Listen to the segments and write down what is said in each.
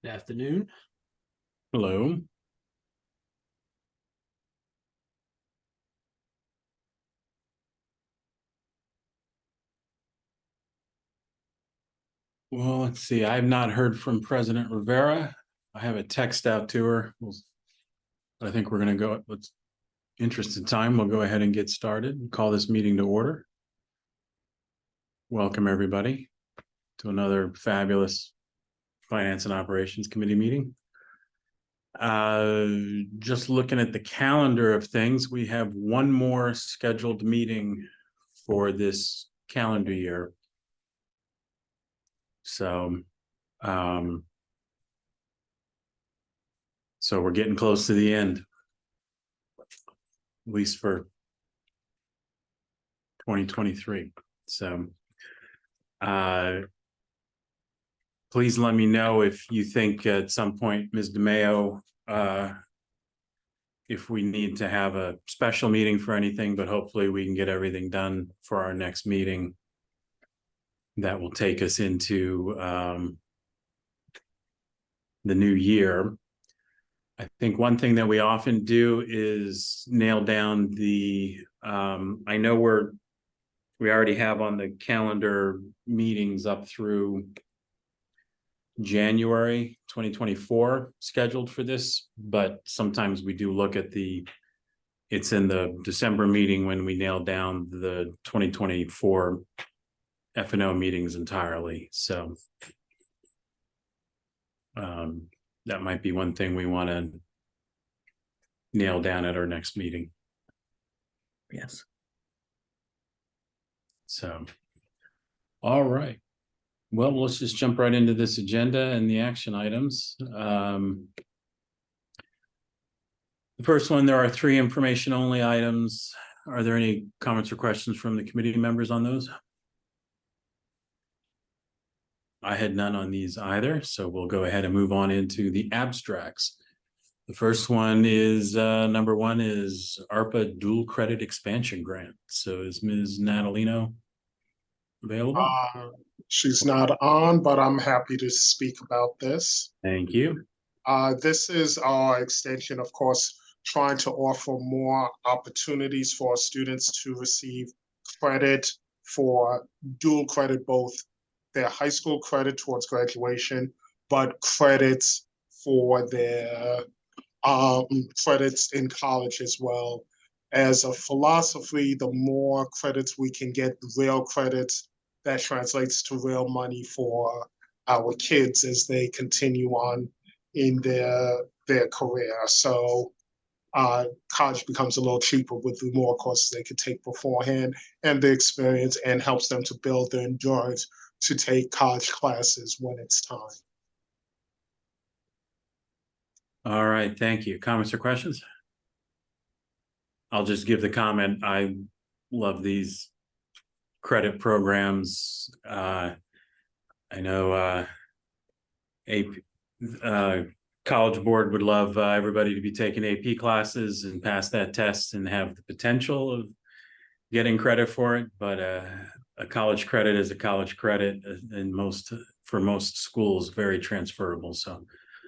Good afternoon. Hello. Well, let's see. I have not heard from President Rivera. I have a text out to her. I think we're going to go. Let's interest in time. We'll go ahead and get started and call this meeting to order. Welcome everybody to another fabulous Finance and Operations Committee meeting. Just looking at the calendar of things, we have one more scheduled meeting for this calendar year. So we're getting close to the end, at least for 2023. So please let me know if you think at some point, Ms. DeMayo, if we need to have a special meeting for anything, but hopefully we can get everything done for our next meeting. That will take us into the new year. I think one thing that we often do is nail down the, I know we already have on the calendar meetings up through January 2024 scheduled for this, but sometimes we do look at it's in the December meeting when we nail down the 2024 F&O meetings entirely. So that might be one thing we want to nail down at our next meeting. Yes. So, all right. Well, let's just jump right into this agenda and the action items. The first one, there are 3 information-only items. Are there any comments or questions from the committee members on those? I had none on these either, so we'll go ahead and move on into the abstracts. The first one is, number 1 is ARPA dual credit expansion grant. So is Ms. Natalino available? She's not on, but I'm happy to speak about this. Thank you. This is our extension, of course, trying to offer more opportunities for students to receive credit for dual credit, both their high school credit towards graduation, but credits for their credits in college as well. As a philosophy, the more credits we can get, real credits, that translates to real money for our kids as they continue on in their career. So college becomes a little cheaper with the more courses they could take beforehand, and the experience, and helps them to build the endurance to take college classes when it's time. All right, thank you. Comments or questions? I'll just give the comment. I love these credit programs. I know College Board would love everybody to be taking AP classes and pass that test and have the potential of getting credit for it, but a college credit is a college credit, and for most schools very transferable. So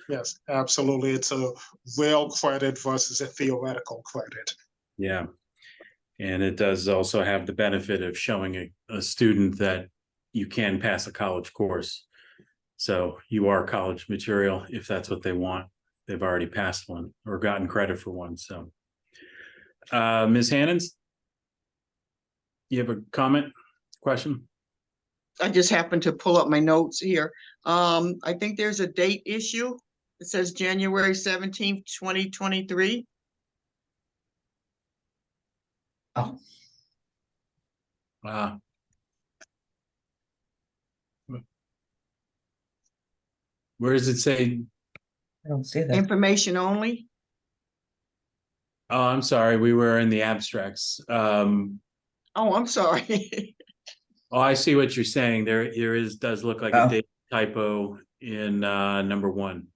yes, absolutely, it's a real credit versus a theoretical credit. Yeah, and it does also have the benefit of showing a student that you can pass a college course. So you are college material if that's what they want. They've already passed one or gotten credit for one. So Ms. Hannons, you have a comment, question? I just happened to pull up my notes here. I think there's a date issue. It says January 17th, 2023. Oh. Where does it say? I don't see that. Information only. Oh, I'm sorry. We were in the abstracts. Oh, I'm sorry. Oh, I see what you're saying. There does look like a date typo in number 1.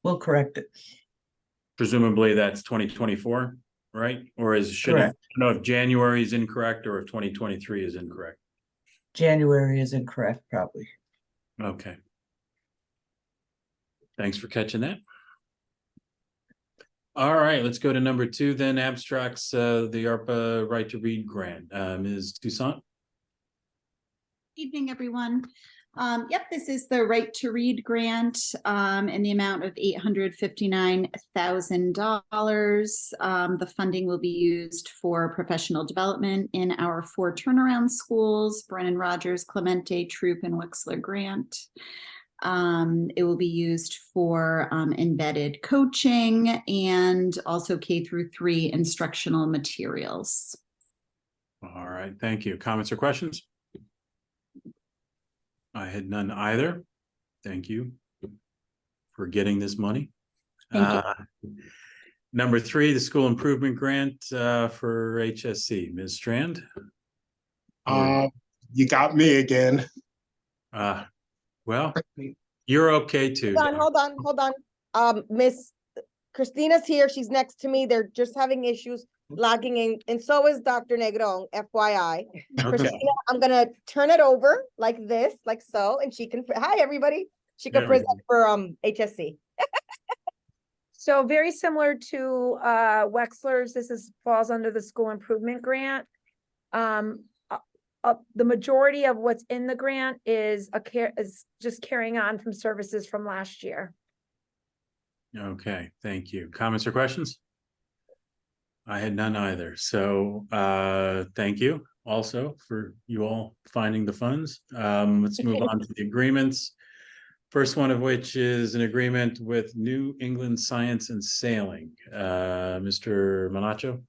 We'll correct it. Presumably that's 2024, right? Or should it, I don't know if January is incorrect or if 2023 is incorrect. January is incorrect, probably. Okay. Thanks for catching that. All right, let's go to number 2 then, abstracts, the ARPA Right to Read grant. Ms. Toussaint? Evening, everyone. Yep, this is the Right to Read grant in the amount of $859,000. The funding will be used for professional development in our 4 turnaround schools, Brennan Rogers, Clemente, Troop, and Wexler Grant. It will be used for embedded coaching and also K-3 instructional materials. All right, thank you. Comments or questions? I had none either. Thank you for getting this money. Thank Number 3, the school improvement grant for HSC. Ms. Strand? You got me again. Well, you're okay too. Hold on. Miss Christina's here. She's next to me. They're just having issues logging in, and so is Dr. Negron, FYI. Okay. Christina, I'm gonna turn it over like this, like so, and she can, hi, everybody. She can There we present for HSC. So very similar to Wexler's, falls under the school improvement grant. The majority of what's in the grant is just carrying on from services from last year. Okay, thank you. Comments or questions? I had none either. So thank you also for you all finding the funds. Let's move on to the agreements. First one of which is an agreement with New England Science and Sailing. Mr. Manacho?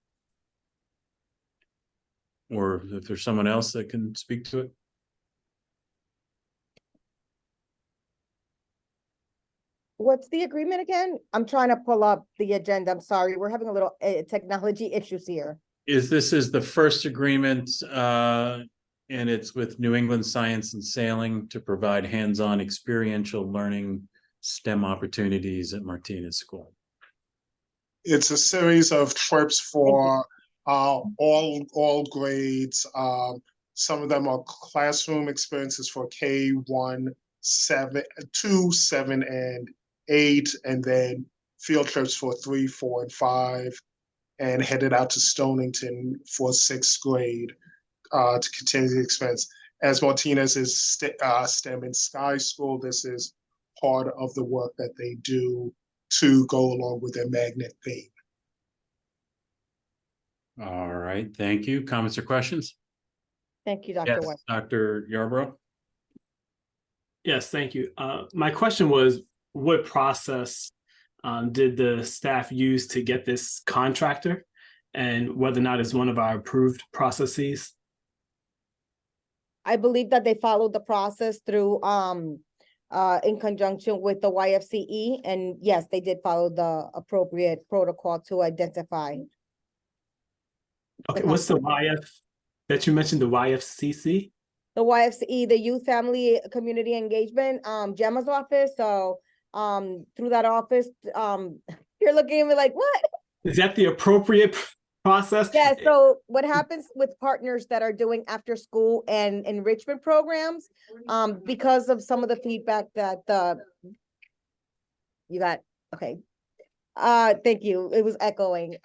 Or if there's someone else that can speak to it. What's the agreement again? I'm trying to pull up the agenda. I'm sorry. We're having a little technology issues here. This is the first agreement, and it's with New England Science and Sailing to provide hands-on experiential learning STEM opportunities at Martinez School. It's a series of trips for all grades. Some of them are classroom experiences for K1, 2, 7, and 8, and then field trips for 3, 4, and 5, and headed out to Stonington for 6th grade to continue the experience. As Martinez is STEM and Sky School, this is part of the work that they do to go along with their magnet theme. All right, thank you. Comments or questions? Thank you, Dr. Yes, White. Dr. Yarbrough? Yes, thank you. My question was, what process did the staff use to get this contractor, and whether or not it's one of our approved processes? I believe that they followed the process through in conjunction with the YFCE, and yes, they did follow the appropriate protocol to identify. Okay, what's the YF that you mentioned, the YFCC? The YFCE, the Youth Family Community Engagement, Gemma's office. So through that office, you're looking at me like, what? Is that the appropriate process? Yeah, so what happens with partners that are doing after school and enrichment programs, because of some of the feedback that you got, okay. Thank you, it was echoing.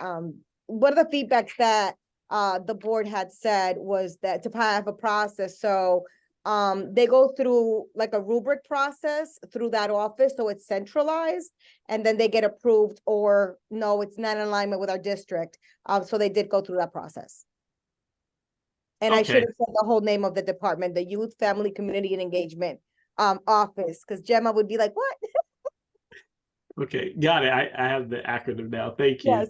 One of the feedbacks that the board had said was that to have a process, so they go through like a rubric process through that office, so it's centralized, and then they get approved, or no, it's not in alignment with our district. So they did go through that process. And I should Okay. have said the whole name of the department, the Youth, Family, Community, and Engagement office, because Gemma would be like, what? Okay, got it. I have the acronym now. Thank you. Yes.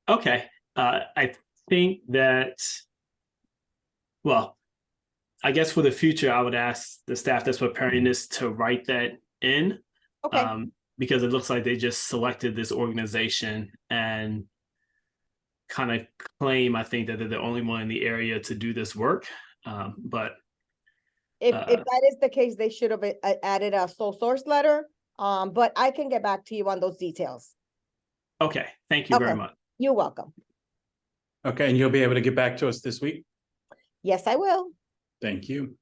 Okay, I think that, well, I guess for the future, I would ask the staff that's preparing this to write that in. Okay. Because it looks like they just selected this organization and kind of claim, I think, that they're the only one in the area to do this work. But If that is the case, they should have added a sole source letter. But I can get back to you on those details. okay, thank you very Okay. much. You're welcome. Okay, and you'll be able to get back to us this week? Yes, I will. Thank you.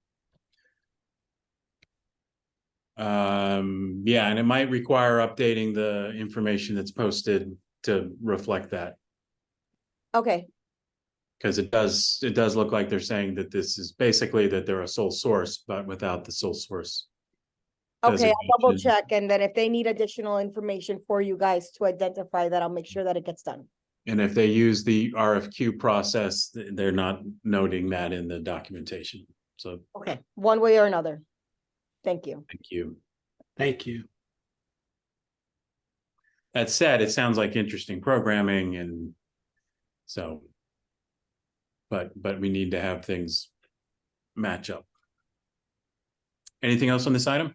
Yeah, and it might require updating the information that's posted to reflect that. Okay, Because it does look like they're saying that this is basically that they're a sole source, but without the sole source. okay, I'll double designation. check, and then if they need additional information for you guys to identify that, I'll make sure that it gets done. And if they use the RFQ process, they're not noting that in the documentation. So Okay, one way or another. Thank you. thank you. Thank you. That said, it sounds like interesting programming, and so, but we need to have things match up. Anything else on this item?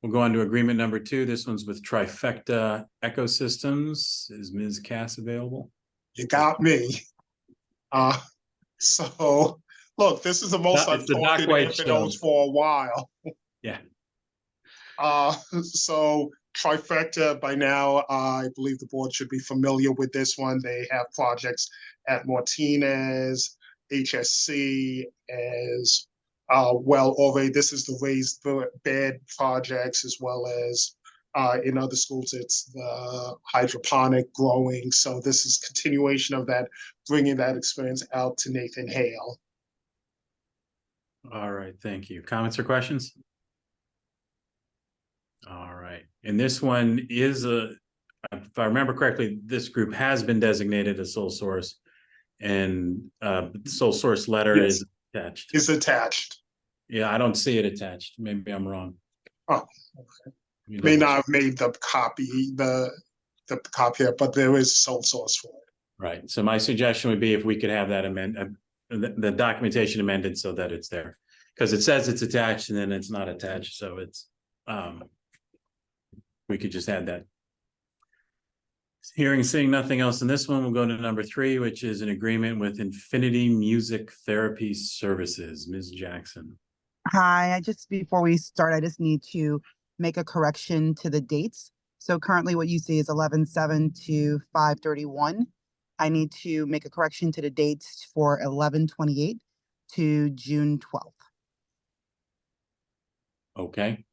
We'll go on to agreement number 2. This one's with Trifecta Ecosystems. Is Ms. Cass available? You got me. So look, this is the most I've It's the talked to Doc the White FNOs show. for a while. Yeah. So Trifecta, by now, I believe the board should be familiar with this one. They have projects at Martinez, HSC, as well. Already, this is the raised bed projects, as well as in other schools, it's the hydroponic growing. So this is continuation of that, bringing that experience out to Nathan Hale. All right, thank you. Comments or questions? All right, and this one is if I remember correctly, this group has been designated a sole source, and sole source letter Yes. is attached. Is attached. Yeah, I don't see it attached. Maybe I'm wrong. Oh, okay. May not have made the copy, the copy, but there is sole source for it. Right. So my suggestion would be if we could have that the documentation amended so that it's there, because it says it's attached and then it's not attached. So it's we could just add that. Hearing, seeing nothing else in this one, we'll go to number 3, which is an agreement with Infinity Music Therapy Services. Ms. Jackson. Hi, before we start, I just need to make a correction to the dates. So currently what you see is 11/7 to 5/31. I need to make a correction to the dates for 11/28 to June 12th. Okay.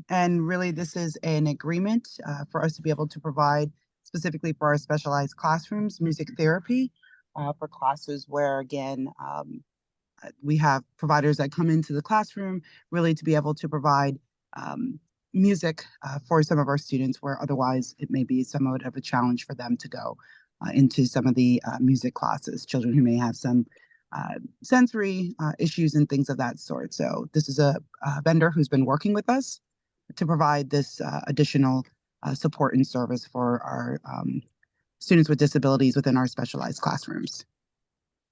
And really, this is an agreement for us to be able to provide specifically for our specialized classrooms, music therapy for classes where, again, we have providers that come into the classroom really to be able to provide music for some of our students where otherwise it may be somewhat of a challenge for them to go into some of the music classes, children who may have some sensory issues and things of that sort. So this is a vendor who's been working with us to provide this additional support and service for our students with disabilities within our specialized classrooms.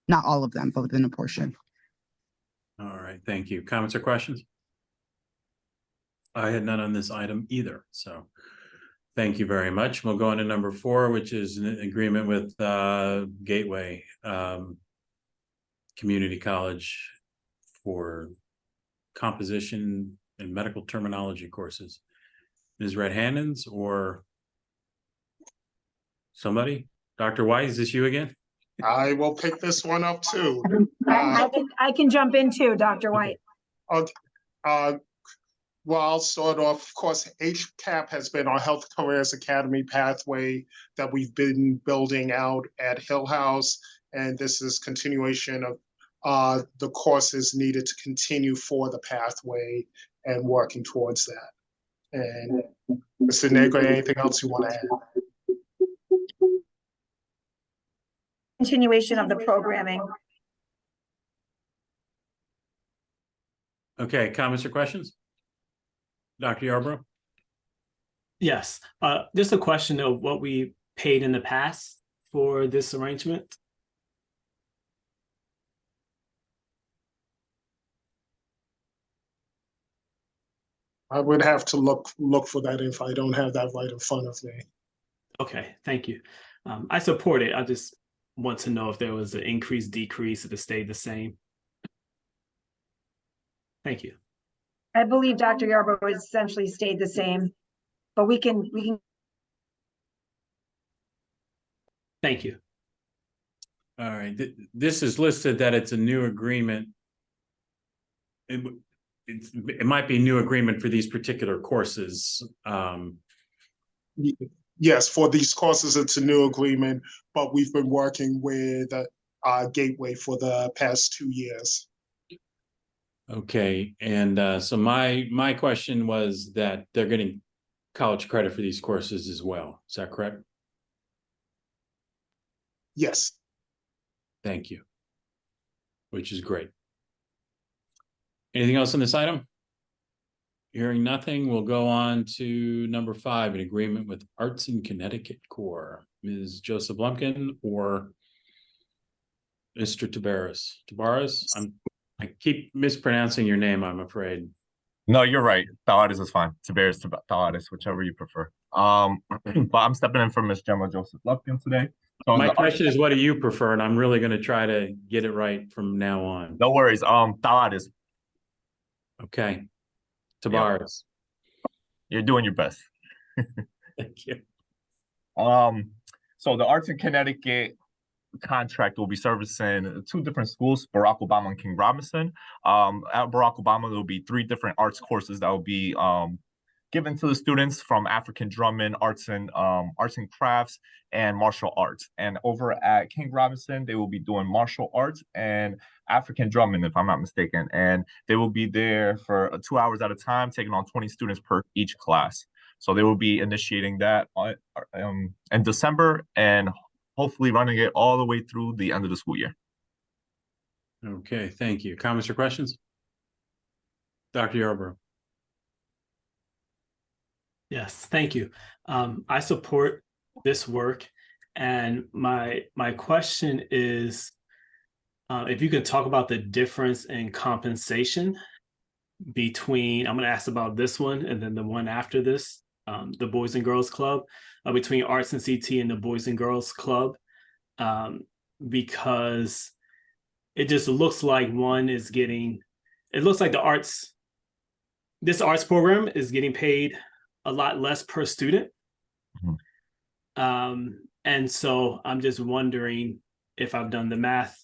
Not all of them, but within a portion. All right, thank you. Comments or questions? I had none on this item either, so thank you very much. We'll go on to number 4, which is an agreement with Gateway Community College for composition and medical terminology courses. Ms. Red-Handens or somebody? Dr. White, is this you again? I will pick this one up too. I can jump in too, Dr. White. Well, I'll start off. Of course, HCAP has been our Health Careers Academy pathway that we've been building out at Hill House, and this is continuation of the courses needed to continue for the pathway and working towards that. And Mr. Negro, anything else you want to add? Continuation of the programming. Okay, comments or questions? Dr. Yarbrough? Yes, just a question of what we paid in the past for this arrangement. I would have to look for that if I don't have that right in front of me. Okay, thank you. I support it. I just want to know if there was an increase, decrease, if it stayed the same. Thank you. I believe Dr. Yarbrough essentially stayed the same, but we can. Thank you. All right, this is listed that it's a new agreement. it might be a new agreement for these particular courses. Yes, for these courses, it's a new agreement, but we've been working with Gateway for the past 2 years. Okay, and so my question was that they're getting college credit for these courses as well. Is that correct? Yes. Thank you. Which is great. Anything else on this item? Hearing nothing, we'll go on to number 5, an agreement with Arts in Connecticut Corps. Ms. Joseph Lumpkin or Mr. Tabaris? Tabaris, I keep mispronouncing your name, I'm afraid. No, you're right. Talatis is fine. Tiberius Talatis, whichever you prefer. But I'm stepping in for Miss Gemma Joseph Lupkin today. So My question is, what do you prefer? And I'm really going to try to get it right from now on. no worries. Talatis, Okay. Tabaris. you're doing your best. Thank you. So the Arts in Connecticut contract will be servicing 2 different schools, Barack Obama and King Robinson. At Barack Obama, there will be 3 different arts courses that will be given to the students, from African drumming, arts and crafts, and martial arts. And over at King Robinson, they will be doing martial arts and African drumming, if I'm not mistaken. And they will be there for 2 hours at a time, taking on 20 students per each class. So they will be initiating that in December and hopefully running it all the way through the end of the school year. Okay, thank you. Comments or questions? Dr. Yarborough. Yes, thank you. I support this work, and my question is, if you could talk about the difference in compensation between, I'm going to ask about this one and then the one after this, the Boys and Girls Club, between Arts and CT and the Boys and Girls Club, because it just looks like one is getting, it looks like this arts program is getting paid a lot less per student. And so I'm just wondering if I've done the math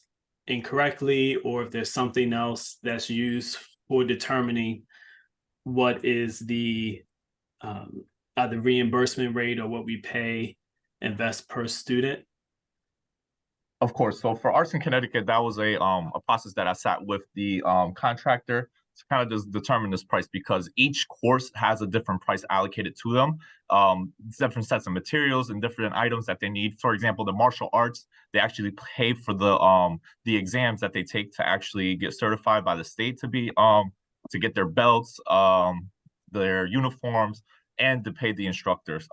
incorrectly, or if there's something else that's used for determining what is the reimbursement rate, or what we pay invest per student. Of course. So for Arts in Connecticut, that was a process that I sat with the contractor to kind of just determine this price, because each course has a different price allocated to them. Different sets of materials and different items that they need. For example, the martial arts, they actually pay for the exams that they take to actually get certified by the state to be to get their belts, their uniforms, and to pay the instructors.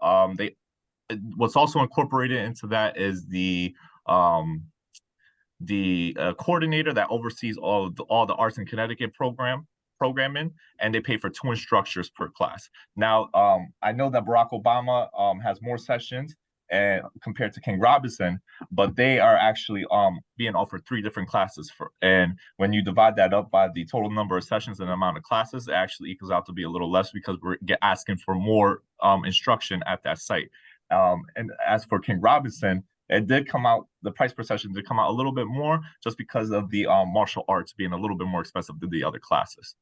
What's also incorporated into that is the coordinator that oversees all the Arts in Connecticut programming, and they pay for 2 instructors per class. Now, I know that Barack Obama has more sessions and compared to King Robinson, but they are actually being offered 3 different classes and when you divide that up by the total number of sessions and the amount of classes, it actually equals out to be a little less, because we're asking for more instruction at that site. And as for King Robinson, it did come out, the price per session did come out a little bit more, just because of the martial arts being a little bit more expensive than the other classes.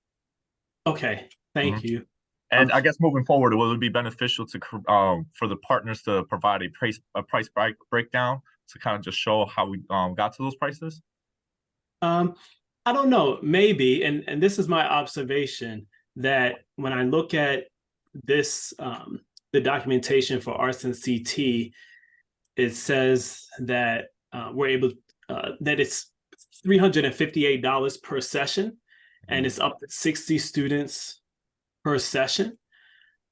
Okay, thank you. And I guess moving forward, it would be beneficial to for the partners to provide a price breakdown to kind of just show how we got to those prices. I don't know, maybe, and this is my observation, that when I look at this, the documentation for Arts and CT, it says that we're able that it's $358 per session, and it's up to 60 students per session.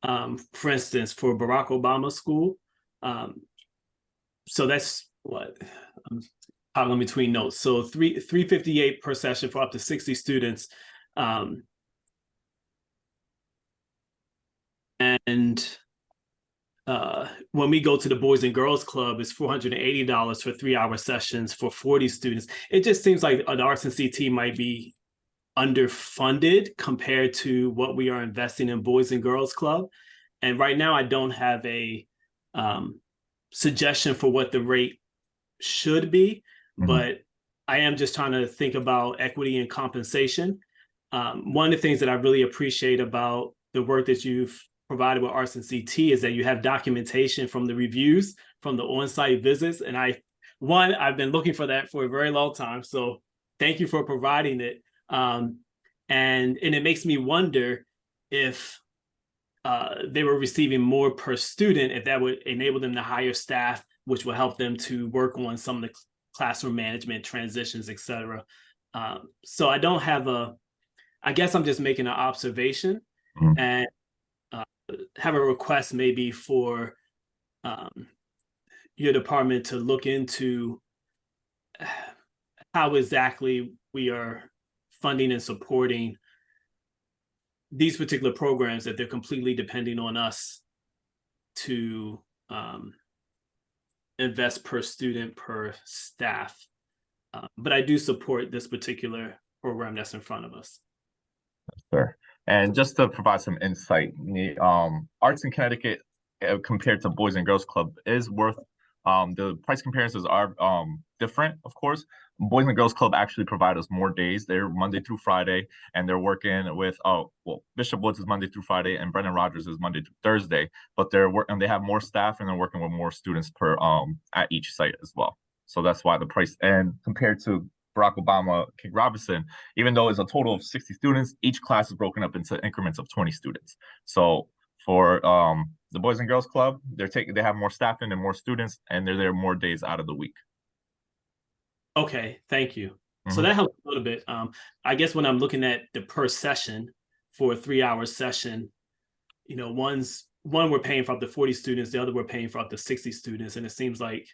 For instance, for Barack Obama School, so that's what I'm toggling between notes. So $358 per session for up to 60 students, and when we go to the Boys and Girls Club, it's $480 for 3-hour sessions for 40 students. It just seems like the Arts and CT might be underfunded compared to what we are investing in Boys and Girls Club. And right now, I don't have a suggestion for what the rate should be, but I am just trying to think about equity and compensation. One of the things that I really appreciate about the work that you've provided with Arts and CT is that you have documentation from the reviews, from the on-site visits. And I've been looking for that for a very long time. So thank you for providing it. And it makes me wonder if they were receiving more per student, if that would enable them to hire staff, which will help them to work on some of the classroom management transitions, et cetera. So I don't have I guess I'm just making an observation and have a request maybe for your department to look into how exactly we are funding and supporting these particular programs that they're completely depending on us to invest per student, per staff. But I do support this particular program that's in front of us. Sure. And just to provide some insight, the Arts in Connecticut compared to Boys and Girls Club is worth the price comparisons are different, of course. Boys and Girls Club actually provide us more days. They're Monday through Friday, and they're working with Bishop Woods is Monday through Friday, and Brennan Rogers is Monday through Thursday. But they have more staff, and they're working with more students per at each site as well. So that's why the price. And compared to Barack Obama, King Robinson, even though it's a total of 60 students, each class is broken up into increments of 20 students. So for the Boys and Girls Club, they have more staffing and more students, and they're there more days out of the week. Okay, thank you. So that helps a little bit. I guess when I'm looking at the per session for a 3-hour session, one we're paying for up to 40 students, the other we're paying for up to 60 students, and it seems like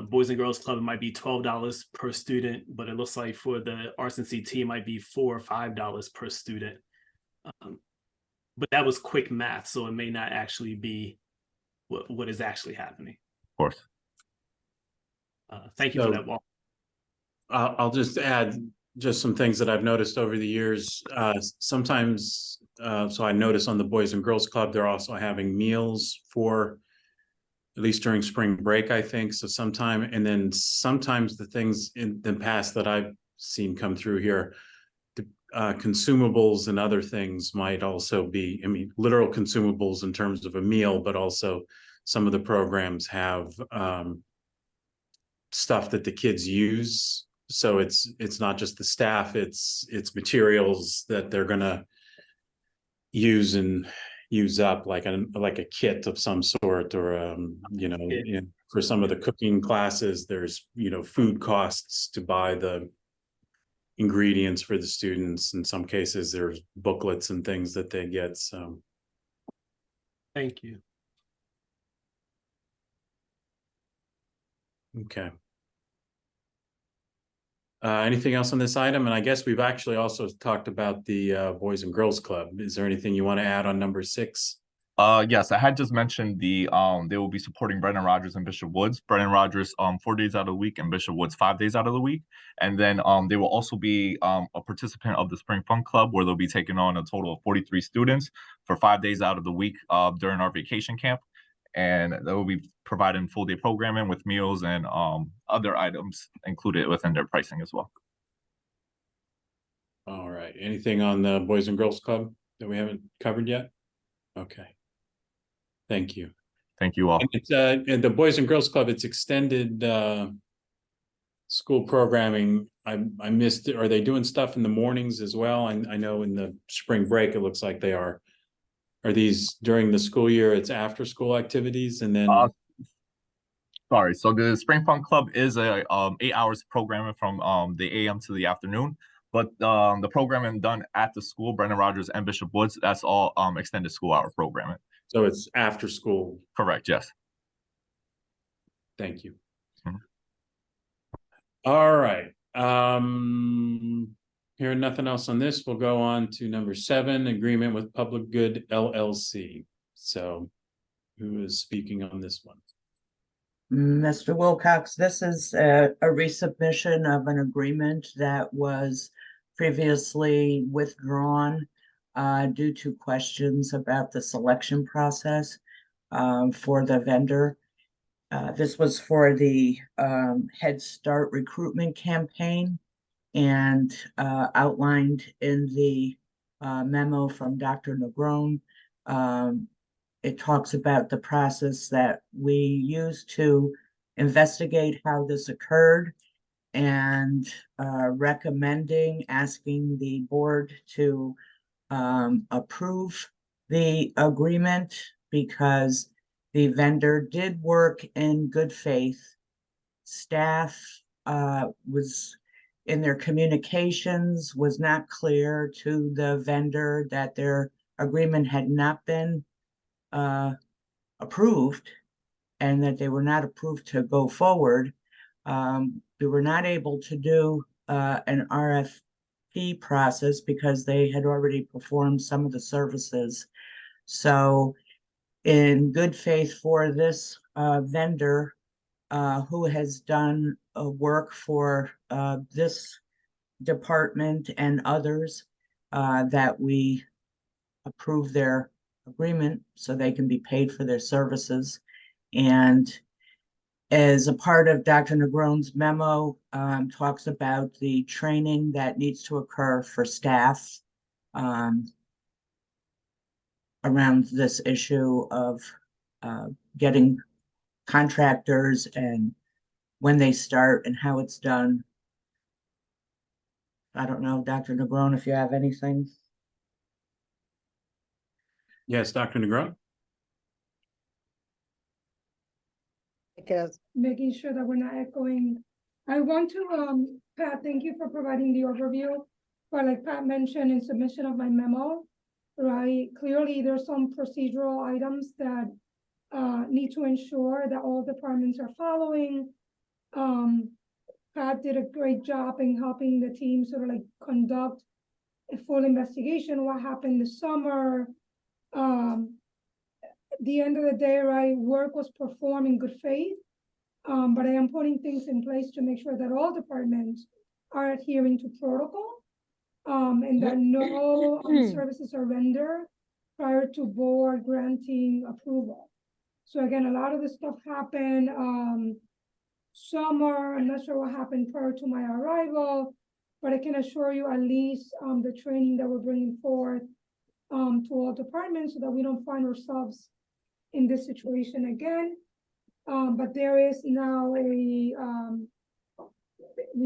Boys and Girls Club might be $12 per student, but it looks like for the Arts and CT it might be $4 or $5 per student. But that was quick math, so it may not actually be what is actually happening. Of course. Thank you for that, Walt. I'll just add just some things that I've noticed over the years. Sometimes, so I notice on the Boys and Girls Club, they're also having meals for, at least during spring break, I think. So and then sometimes the things in the past that I've seen come through here, consumables and other things might also be, literal consumables in terms of a meal, but also some of the programs have stuff that the kids use. So it's not just the staff, it's materials that they're gonna use and use up, like a kit of some sort, or for some of the cooking classes, there's food costs to buy the ingredients for the students. In some cases, there's booklets and things that they get. So thank you. Okay. Anything else on this item? And I guess we've actually also talked about the Boys and Girls Club. Is there anything you want to add on number 6? Yes, I had just mentioned they will be supporting Brennan Rogers and Bishop Woods. Brennan Rogers 4 days out of the week, and Bishop Woods 5 days out of the week. And then they will also be a participant of the Spring Fun Club, where they'll be taking on a total of 43 students for 5 days out of the week during our vacation camp. And they will be providing full day programming with meals and other items included within their pricing as well. All right. Anything on the Boys and Girls Club that we haven't covered yet? Okay. Thank you. Thank you all. And it's and the Boys and Girls Club, it's extended school programming. I missed it. Are they doing stuff in the mornings as well? I know in the spring break it looks like they are. Are these during the school year? It's after school activities, and then sorry. So the Spring Fun Club is a 8 hours programming from the AM to the afternoon. But the programming done at the school, Brennan Rogers and Bishop Woods, that's all extended school hour programming. So it's after school. Correct. Yes. Thank you. All right. Hearing nothing else on this, we'll go on to number 7, agreement with Public Good LLC. So who is speaking on this one? Mr. Wilcox, this is a resubmission of an agreement that was previously withdrawn due to questions about the selection process for the vendor. This was for the Head Start recruitment campaign and outlined in the memo from Dr. Negron. It talks about the process that we use to investigate how this occurred and recommending, asking the board to approve the agreement because the vendor did work in good faith. Staff was in their communications was not clear to the vendor that their agreement had not been approved and that they were not approved to go forward. We were not able to do an RFP process because they had already performed some of the services. So in good faith for this vendor who has done work for this department and others, that we approve their agreement so they can be paid for their services. And as a part of Dr. Negron's memo, talks about the training that needs to occur for staff around this issue of getting contractors and when they start and how it's done. I don't know, Dr. Negron, if you have anything. Yes, Dr. Negron? Because making sure that we're not echoing. I want to, Pat, thank you for providing the overview. But like Pat mentioned in submission of my memo, right, clearly there's some procedural items that need to ensure that all departments are following. Pat did a great job in helping the team sort of like conduct a full investigation, what happened this summer. At the end of the day, right, work was performed in good faith, but I am putting things in place to make sure that all departments are adhering to protocol, and that no services are rendered prior to board granting approval. So again, a lot of this stuff happened summer. I'm not sure what happened prior to my arrival, but I can assure you at least the training that we're bringing forth to all departments so that we don't find ourselves in this situation again. But there is now we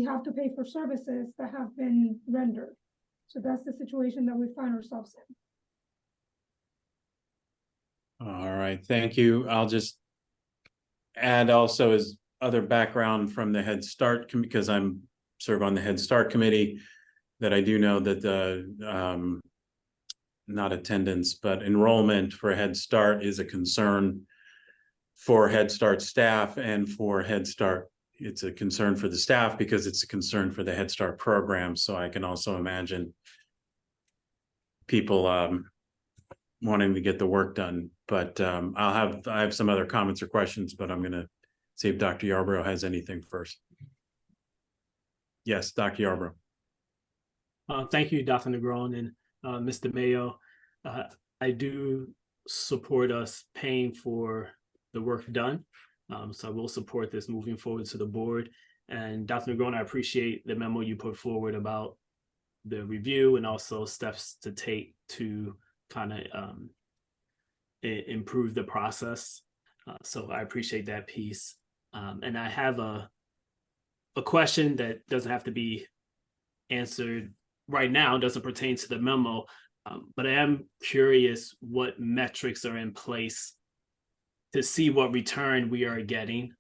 have to pay for services that have been rendered. So that's the situation that we find ourselves in. All right, thank you. I'll just add also as other background from the Head Start, because I'm serve on the Head Start committee, that I do know that the not attendance, but enrollment for Head Start is a concern for Head Start staff and for Head Start. It's a concern for the staff because it's a concern for the Head Start program. So I can also imagine people wanting to get the work done. But I have some other comments or questions, but I'm going to see if Dr. Yarbrough has anything first. Yes, Dr. Yarbrough. Thank you, Dr. Negron and Mr. Mayo. I do support us paying for the work done. So I will support this moving forward to the board. And Dr. Negron, I appreciate the memo you put forward about the review and also steps to take to kind of improve the process. So I appreciate that piece. And I have a question that doesn't have to be answered right now, doesn't pertain to the memo, but I am curious what metrics are in place to see what return we are getting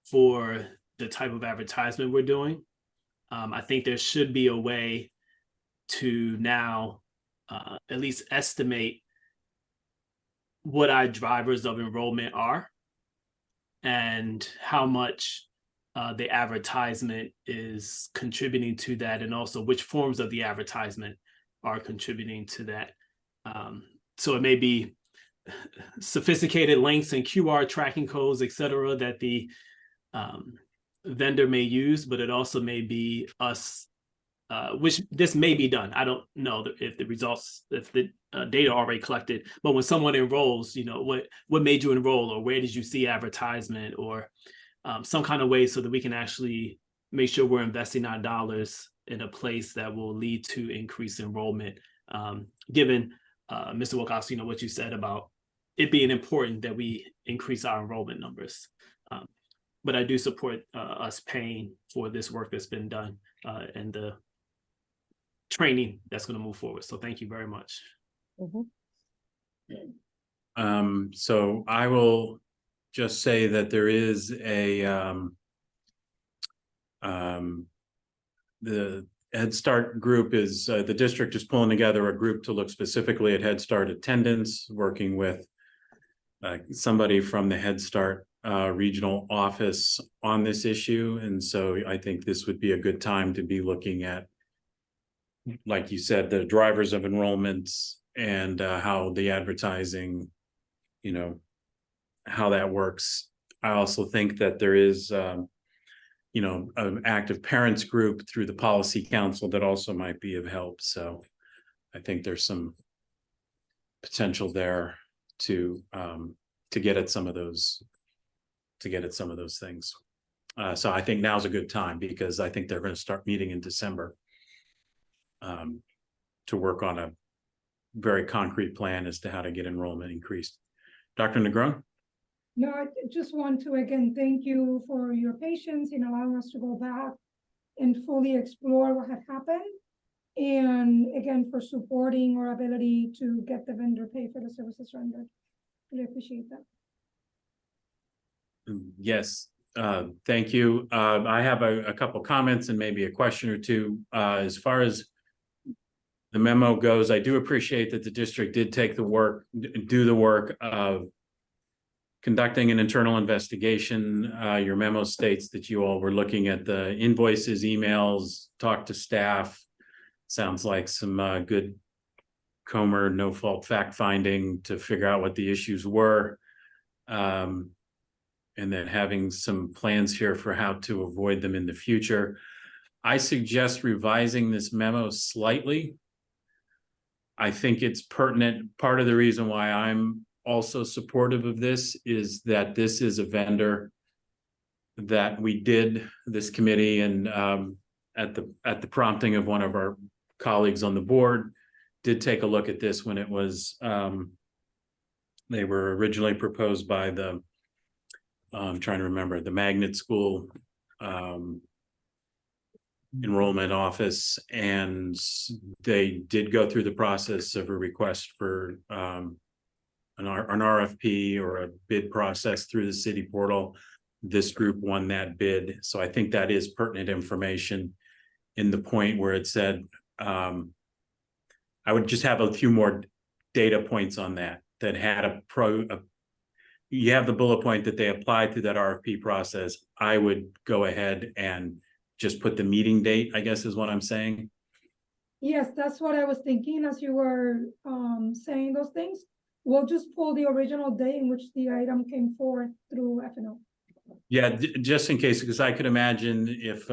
for the type of advertisement we're doing. I think there should be a way to now at least estimate what our drivers of enrollment are and how much the advertisement is contributing to that, and also which forms of the advertisement are contributing to that. So it may be sophisticated links and QR tracking codes, et cetera, that the vendor may use, but it also may be us, which this may be done. I don't know if the results, if the data are already collected, but when someone enrolls, you know, what made you enroll, or where did you see advertisement, or some kind of way so that we can actually make sure we're investing our dollars in a place that will lead to increased enrollment. Given Mr. Wilcox, what you said about it being important that we increase our enrollment numbers. But I do support us paying for this work that's been done and the training that's going to move forward. So thank you very much. So I will just say that there is the Head Start group is the district is pulling together a group to look specifically at Head Start attendance, working with somebody from the Head Start regional office on this issue. And so I think this would be a good time to be looking at, like you said, the drivers of enrollments and how the advertising, how that works. I also think that there is, an active parents group through the policy council that also might be of help. So I think there's some potential there to get at some of those, things. So I think now's a good time because I think they're going to start meeting in December to work on a very concrete plan as to how to get enrollment increased. Dr. Negron? No, I just want to again thank you for your patience in allowing us to go back and fully explore what had happened. And again, for supporting our ability to get the vendor pay for the services rendered. Really appreciate that. Yes, thank you. I have a couple comments and maybe a question or two. As far as the memo goes, I do appreciate that the district did take the work, do the work of conducting an internal investigation. Your memo states that you all were looking at the invoices, emails, talked to staff. Sounds like some good Comer no fault fact finding to figure out what the issues were. And then having some plans here for how to avoid them in the future. I suggest revising this memo slightly. I think it's pertinent. Part of the reason why I'm also supportive of this is that this is a vendor that we did, this committee, and at the prompting of one of our colleagues on the board, did take a look at this when it was, they were originally proposed by the, I'm trying to remember, the magnet school enrollment office, and they did go through the process of a request for an RFP or a bid process through the city portal. This group won that bid. So I think that is pertinent information in the point where it said, I would just have a few more data points on that had you have the bullet point that they applied through that RFP process. I would go ahead and just put the meeting date, I guess is what I'm saying. Yes, that's what I was thinking as you were saying those things. We'll just pull the original date in which the item came forward through FNO. Yeah, just in case, because I could imagine if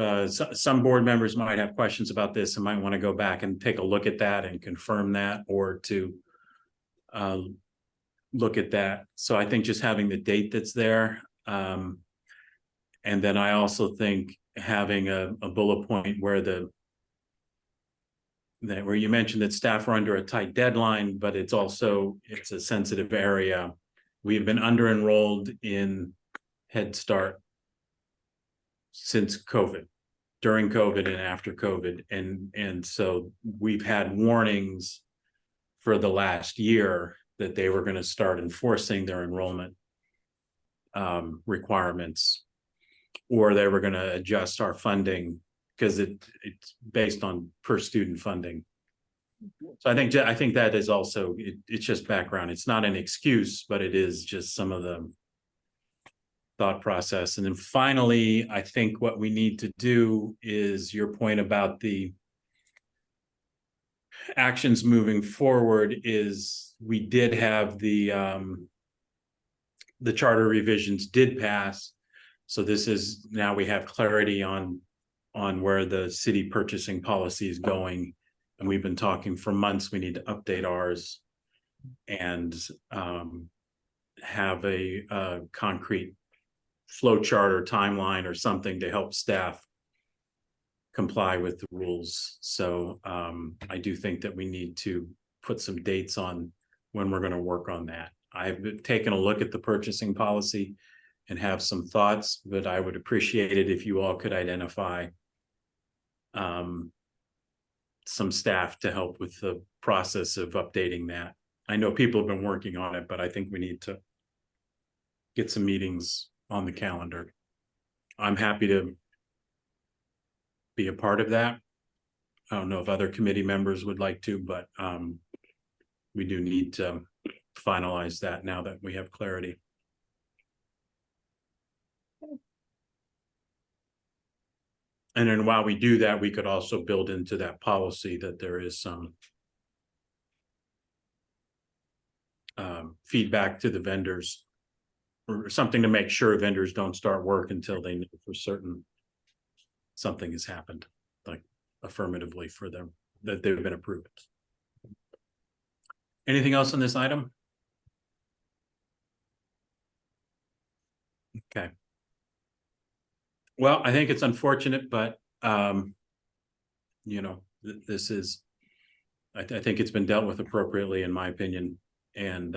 some board members might have questions about this and might want to go back and take a look at that and confirm that, or to look at that. So I think just having the date that's there. And then I also think having a bullet point where where you mentioned that staff are under a tight deadline, but it's a sensitive area. We've been under enrolled in Head Start since COVID, during COVID and after COVID. And so we've had warnings for the last year that they were going to start enforcing their enrollment requirements, or they were going to adjust our funding because it's based on per student funding. So I think that is also, it's just background. It's not an excuse, but it is just some of the thought process. And then finally, I think what we need to do is your point about the actions moving forward is we did have the charter revisions did pass. So this is, now we have clarity on where the city purchasing policy is going. And we've been talking for months, we need to update ours and have a concrete flow chart or timeline or something to help staff comply with the rules. So I do think that we need to put some dates on when we're going to work on that. I've taken a look at the purchasing policy and have some thoughts, but I would appreciate it if you all could identify some staff to help with the process of updating that. I know people have been working on it, but I think we need to get some meetings on the calendar. I'm happy to be a part of that. I don't know if other committee members would like to, but we do need to finalize that now that we have clarity. And then while we do that, we could also build into that policy that there is some feedback to the vendors or something to make sure vendors don't start work until they know for certain something has happened, like affirmatively for them, that they've been approved. Anything else on this item? Okay. Well, I think it's unfortunate, but you know, this is, I think it's been dealt with appropriately, in my opinion, and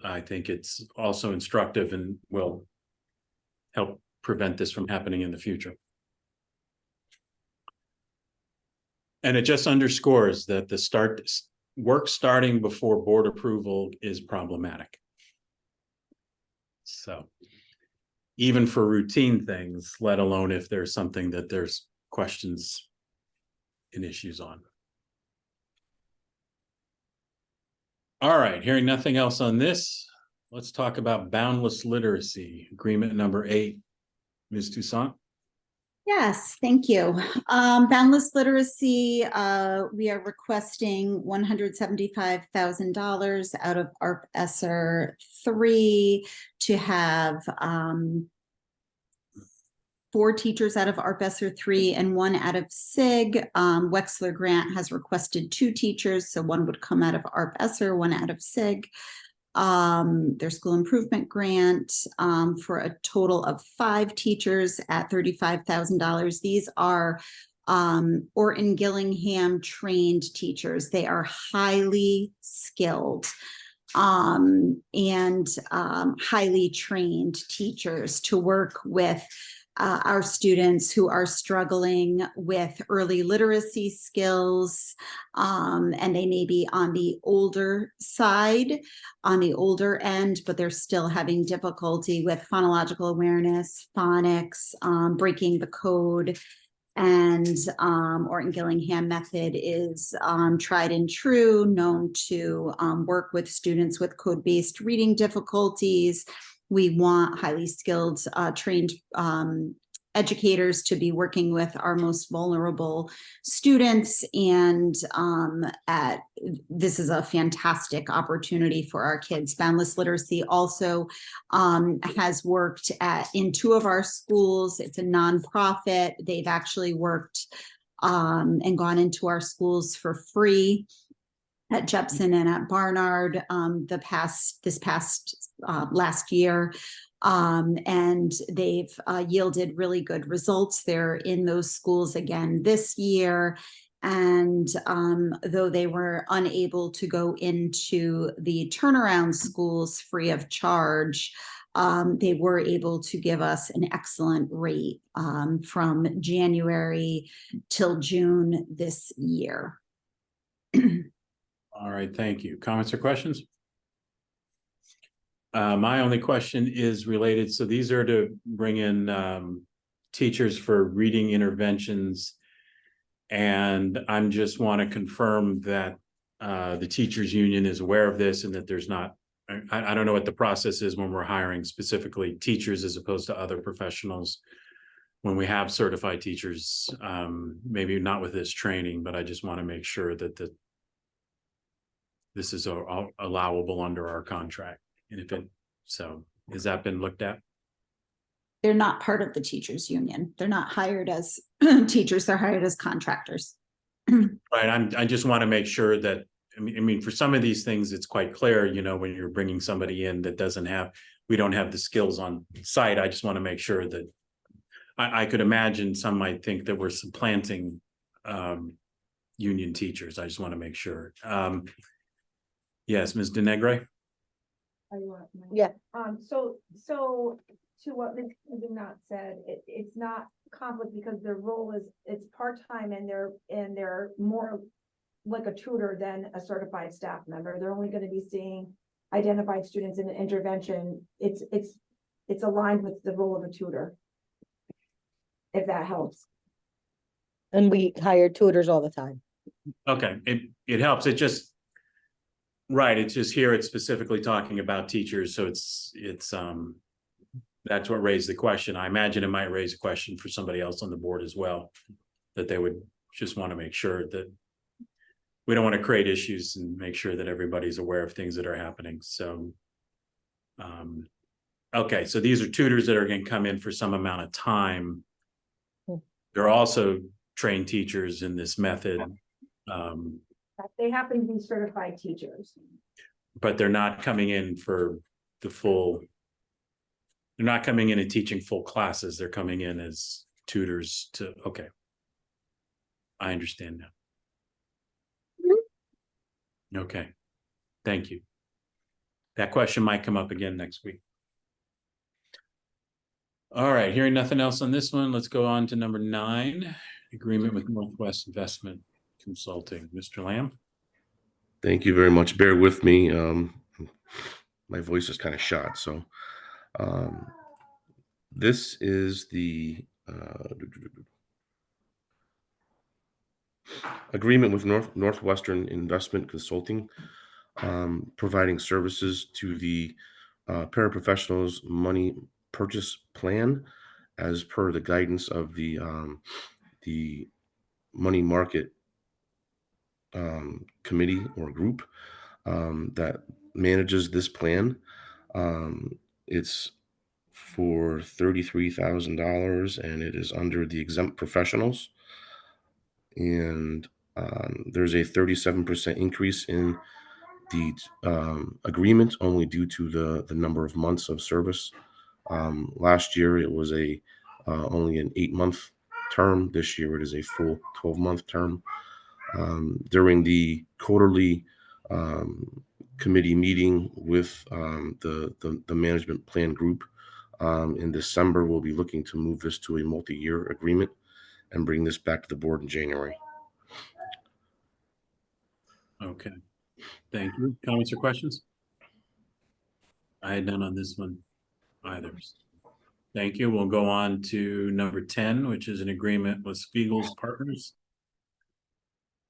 I think it's also instructive and will help prevent this from happening in the future. And it just underscores that the work starting before board approval is problematic. So even for routine things, let alone if there's something that there's questions and issues on. All right, hearing nothing else on this, let's talk about boundless literacy, agreement number 8. Ms. Toussaint? Yes, thank you. Boundless literacy, we are requesting $175,000 out of ARP ESSER 3 to have 4 teachers out of ARP ESSER 3 and 1 out of SIG. Wexler Grant has requested 2 teachers, so 1 would come out of ARP ESSER, 1 out of SIG. Their school improvement grant for a total of 5 teachers at $35,000. These are Orton Gillingham trained teachers. They are highly skilled and highly trained teachers to work with our students who are struggling with early literacy skills, and they may be on the older side, on the older end, but they're still having difficulty with phonological awareness, phonics, breaking the code. And Orton Gillingham method is tried and true, known to work with students with code-based reading difficulties. We want highly skilled, trained educators to be working with our most vulnerable students. And this is a fantastic opportunity for our kids. Boundless Literacy also has worked in 2 of our schools. It's a nonprofit. They've actually worked and gone into our schools for free at Jepson and at Barnard last year. And they've yielded really good results. They're in those schools again this year. And though they were unable to go into the turnaround schools free of charge, they were able to give us an excellent rate from January till June this year. All right, thank you. Comments or questions? My only question is related. So these are to bring in teachers for reading interventions. And I'm just want to confirm that the teachers union is aware of this and that there's not, I don't know what the process is when we're hiring specifically teachers as opposed to other professionals. When we have certified teachers, maybe not with this training, but I just want to make sure that this is allowable under our contract. And if it, so has that been looked at? They're not part of the teachers union. They're not hired as teachers. They're hired as contractors. Right. I just want to make sure that, I mean, for some of these things, it's quite clear, you know, when you're bringing somebody in that we don't have the skills on site. I just want to make sure that I could imagine some might think that we're supplanting union teachers. I just want to make sure. Yes, Ms. DeNegre? Yeah. So to what Ms. Not said, it's not conflict because their role is, it's part-time and they're more like a tutor than a certified staff member. They're only going to be seeing identified students in an intervention. It's aligned with the role of a tutor. If that helps. And we hire tutors all the time. Okay, it helps. It just, right, it's just here, it's specifically talking about teachers, so it's that's what raised the question. I imagine it might raise a question for somebody else on the board as well, that they would just want to make sure that we don't want to create issues and make sure that everybody's aware of things that are happening. So, okay, so these are tutors that are going to come in for some amount of time. They're also trained teachers in this method. They happen to be certified teachers. But they're not coming in for the full, they're not coming in and teaching full classes. They're coming in as tutors to, okay. I understand now. Okay, thank you. That question might come up again next week. All right, hearing nothing else on this one, let's go on to number 9, agreement with Northwest Investment Consulting. Mr. Lamb? Thank you very much. Bear with me. My voice is kind of shot. So this is the agreement with Northwestern Investment Consulting, providing services to the paraprofessionals money purchase plan as per the guidance of the money market committee or group that manages this plan. It's for $33,000 and it is under the exempt professionals. And there's a 37% increase in the agreement only due to the number of months of service. Last year it was only an 8-month term. This year it is a full 12-month term. During the quarterly committee meeting with the management plan group in December, we'll be looking to move this to a multi-year agreement and bring this back to the board in January. Okay, thank you. Comments or questions? I had none on this one either. Thank you. We'll go on to number 10, which is an agreement with Spiegel's Partners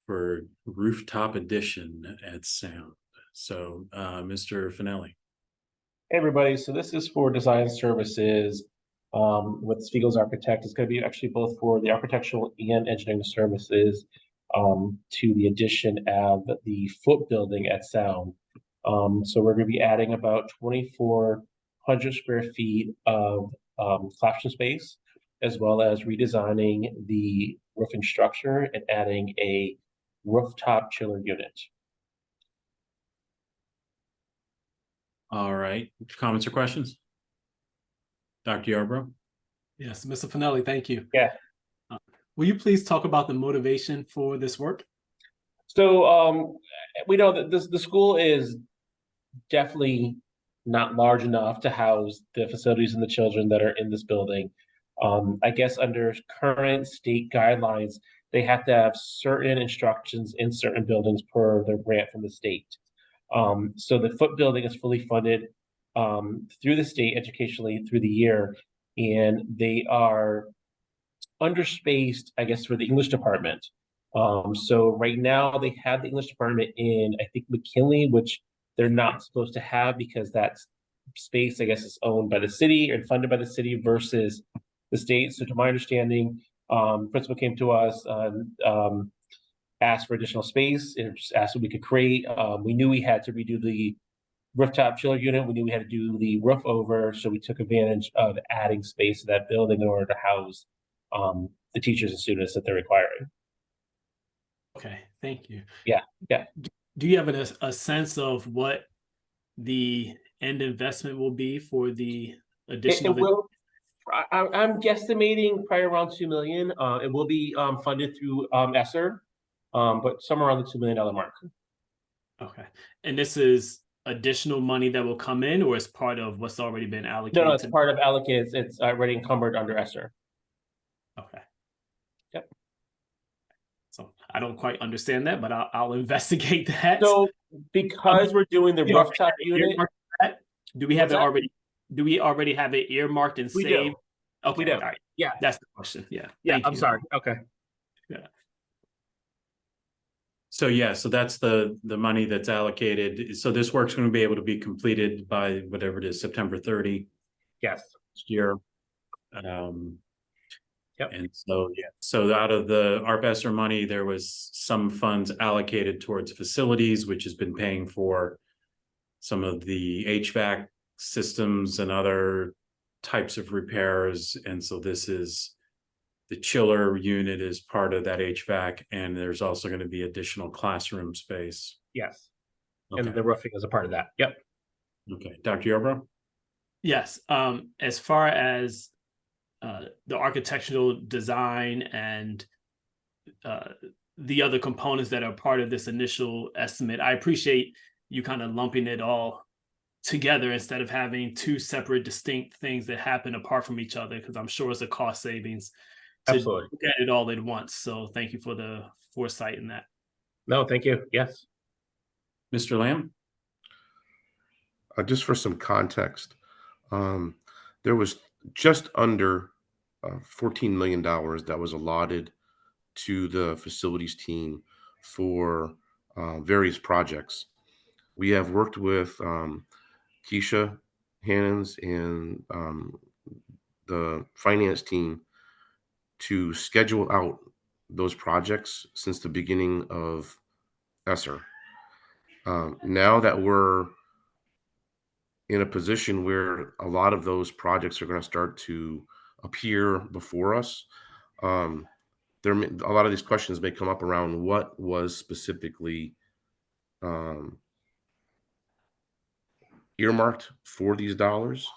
for rooftop addition at Sound. So, Mr. Finelli. Hey everybody, so this is for design services with Spiegel's Architect. It's going to be actually both for the architectural and engineering services to the addition of the foot building at Sound. So we're going to be adding about 2,400 square feet of classroom space, as well as redesigning the roofing structure and adding a rooftop chiller unit. All right, comments or questions? Dr. Yarbrough? Yes, Mr. Finelli, thank you. Yeah. Will you please talk about the motivation for this work? So we know that the school is definitely not large enough to house the facilities and the children that are in this building. I guess under current state guidelines, they have to have certain instructions in certain buildings per their grant from the state. So the foot building is fully funded through the state educationally through the year, and they are underspaced, I guess, for the English department. So right now they have the English department in, I think, McKinley, which they're not supposed to have because that space, I guess, is owned by the city and funded by the city versus the state. So to my understanding, principal came to us and asked for additional space and just asked what we could create. We knew we had to redo the rooftop chiller unit. We knew we had to do the roof over. So we took advantage of adding space to that building in order to house the teachers and students that they're requiring. Okay, thank you. Yeah, yeah. Do you have a sense of what the end investment will be for the addition of it? I'm guesstimating probably around 2 million. It will be funded through ESSER, but somewhere around the $2 million mark. Okay. And this is additional money that will come in, or is part of what's already been allocated? No, it's part of allocated. It's already encumbered under ESSER. Okay. Yep. So I don't quite understand that, but I'll investigate that. So because we're doing the rooftop unit, do we have it already? Do we already have it earmarked and we saved? do. Okay. We do. All right. Yeah. That's the question. Yeah. Yeah. Thank I'm you. sorry. Okay. Yeah. So yeah, so that's the money that's allocated. So this work's going to be able to be completed by whatever it is, September 30. Yes. Next year. Yep. And so, yeah, so out of the ARP ESSER money, there was some funds allocated towards facilities, which has been paying for some of the HVAC systems and other types of repairs. And so this is the chiller unit is part of that HVAC, and there's also going to be additional classroom space. Yes. Okay. And the roofing is a part of that. Yep. Okay. Dr. Yarbrough? Yes. As far as the architectural design and the other components that are part of this initial estimate, I appreciate you kind of lumping it all together instead of having two separate distinct things that happen apart from each other, because I'm sure it's a cost savings to Absolutely look at it all at once. So thank you for the foresight in that. No, thank you. Yes. Mr. Lamb? Just for some context, there was just under $14 million that was allotted to the facilities team for various projects. We have worked with Keisha Hannons and the finance team to schedule out those projects since the beginning of ESSER. Now that we're in a position where a lot of those projects are going to start to appear before us, a lot of these questions may come up around what was specifically earmarked for these dollars.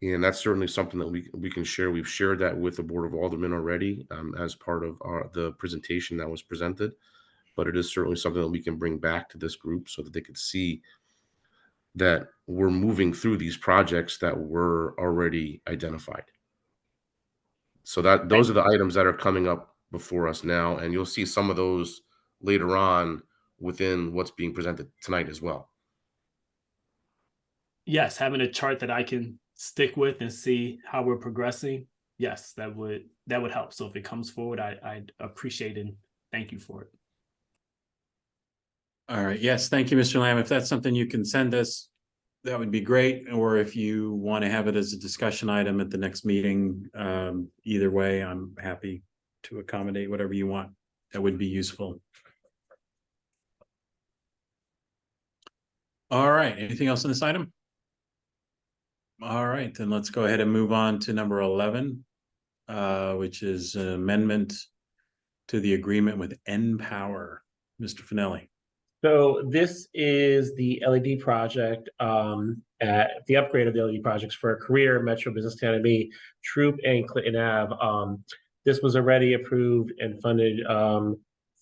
And that's certainly something that we can share. We've shared that with the Board of Aldermen already as part of the presentation that was presented. But it is certainly something that we can bring back to this group so that they could see that we're moving through these projects that were already identified. So that those are the items that are coming up before us now, and you'll see some of those later on within what's being presented tonight as well. Yes, having a chart that I can stick with and see how we're progressing. Yes, that would help. So if it comes forward, I'd appreciate it and thank you for it. All right. Yes. Thank you, Mr. Lamb. If that's something you can send us, that would be great. Or if you want to have it as a discussion item at the next meeting, either way, I'm happy to accommodate whatever you want. That would be useful. All right. Anything else on this item? All right, then let's go ahead and move on to number 11, which is an amendment to the agreement with NPower. Mr. Finelli. So this is the LED project, the upgrade of the LED projects for Career, Metro Business Academy, Troop, and Clinton Ave. This was already approved and funded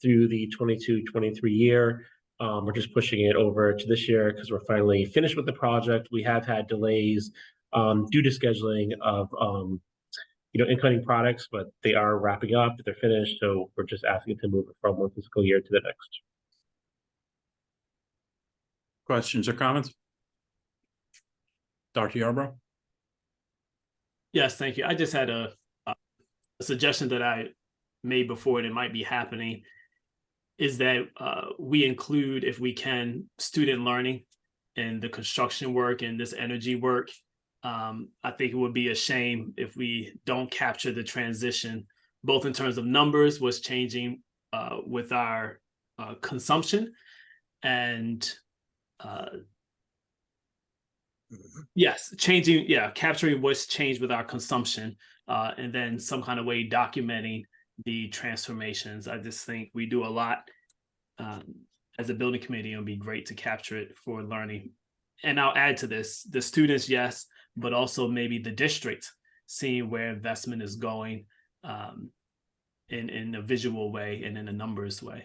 through the 22-23 year. We're just pushing it over to this year because we're finally finished with the project. We have had delays due to scheduling of incoming products, but they are wrapping up. They're finished, so we're just asking to move it from one fiscal year to the next. Questions or comments? Dr. Yarbrough? Yes, thank you. I just had a suggestion that I made before, and it might be happening, is that we include, if we can, student learning in the construction work and this energy work. I think it would be a shame if we don't capture the transition, both in terms of numbers, what's changing with our consumption, and capturing what's changed with our consumption, and then some kind of way documenting the transformations. I just think we do a lot as a building committee. It would be great to capture it for learning. And I'll add to this, the students, yes, but also maybe the district seeing where investment is going in a visual way and in a numbers way.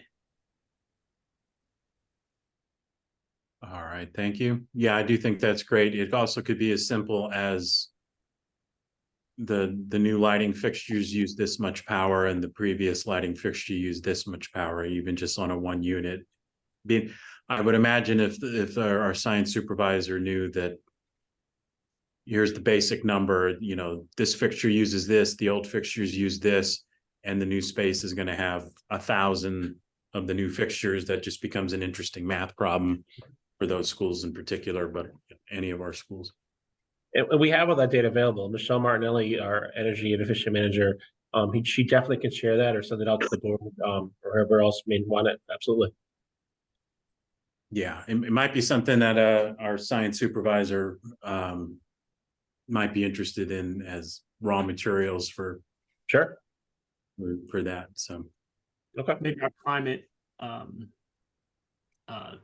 All right, thank you. Yeah, I do think that's great. It also could be as simple as the new lighting fixtures use this much power and the previous lighting fixture used this much power, even just on a one unit. I would imagine if our science supervisor knew that here's the basic number, you know, this fixture uses this, the old fixtures use this, and the new space is going to have 1,000 of the new fixtures, that just becomes an interesting math problem for those schools in particular, but any of our schools. And we have all that data available. Michelle Martinelli, our energy and efficient manager, she definitely can share that or send it out to the board, or whoever else may want it. Absolutely. Yeah, it might be something that our science supervisor might be interested in as raw materials for Sure. for that. So Okay, maybe our climate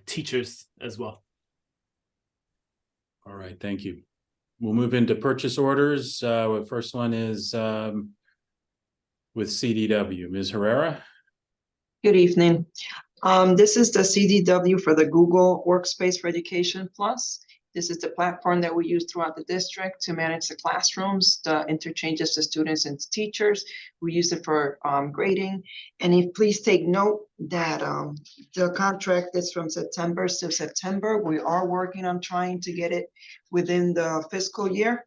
teachers as well. all right, thank you. We'll move into purchase orders. The first one is with CDW. Ms. Herrera? Good evening. This is the CDW for the Google Workspace for Education Plus. This is the platform that we use throughout the district to manage the classrooms, the interchanges to students and teachers. We use it for grading. And please take note that the contract is from September to September. We are working on trying to get it within the fiscal year.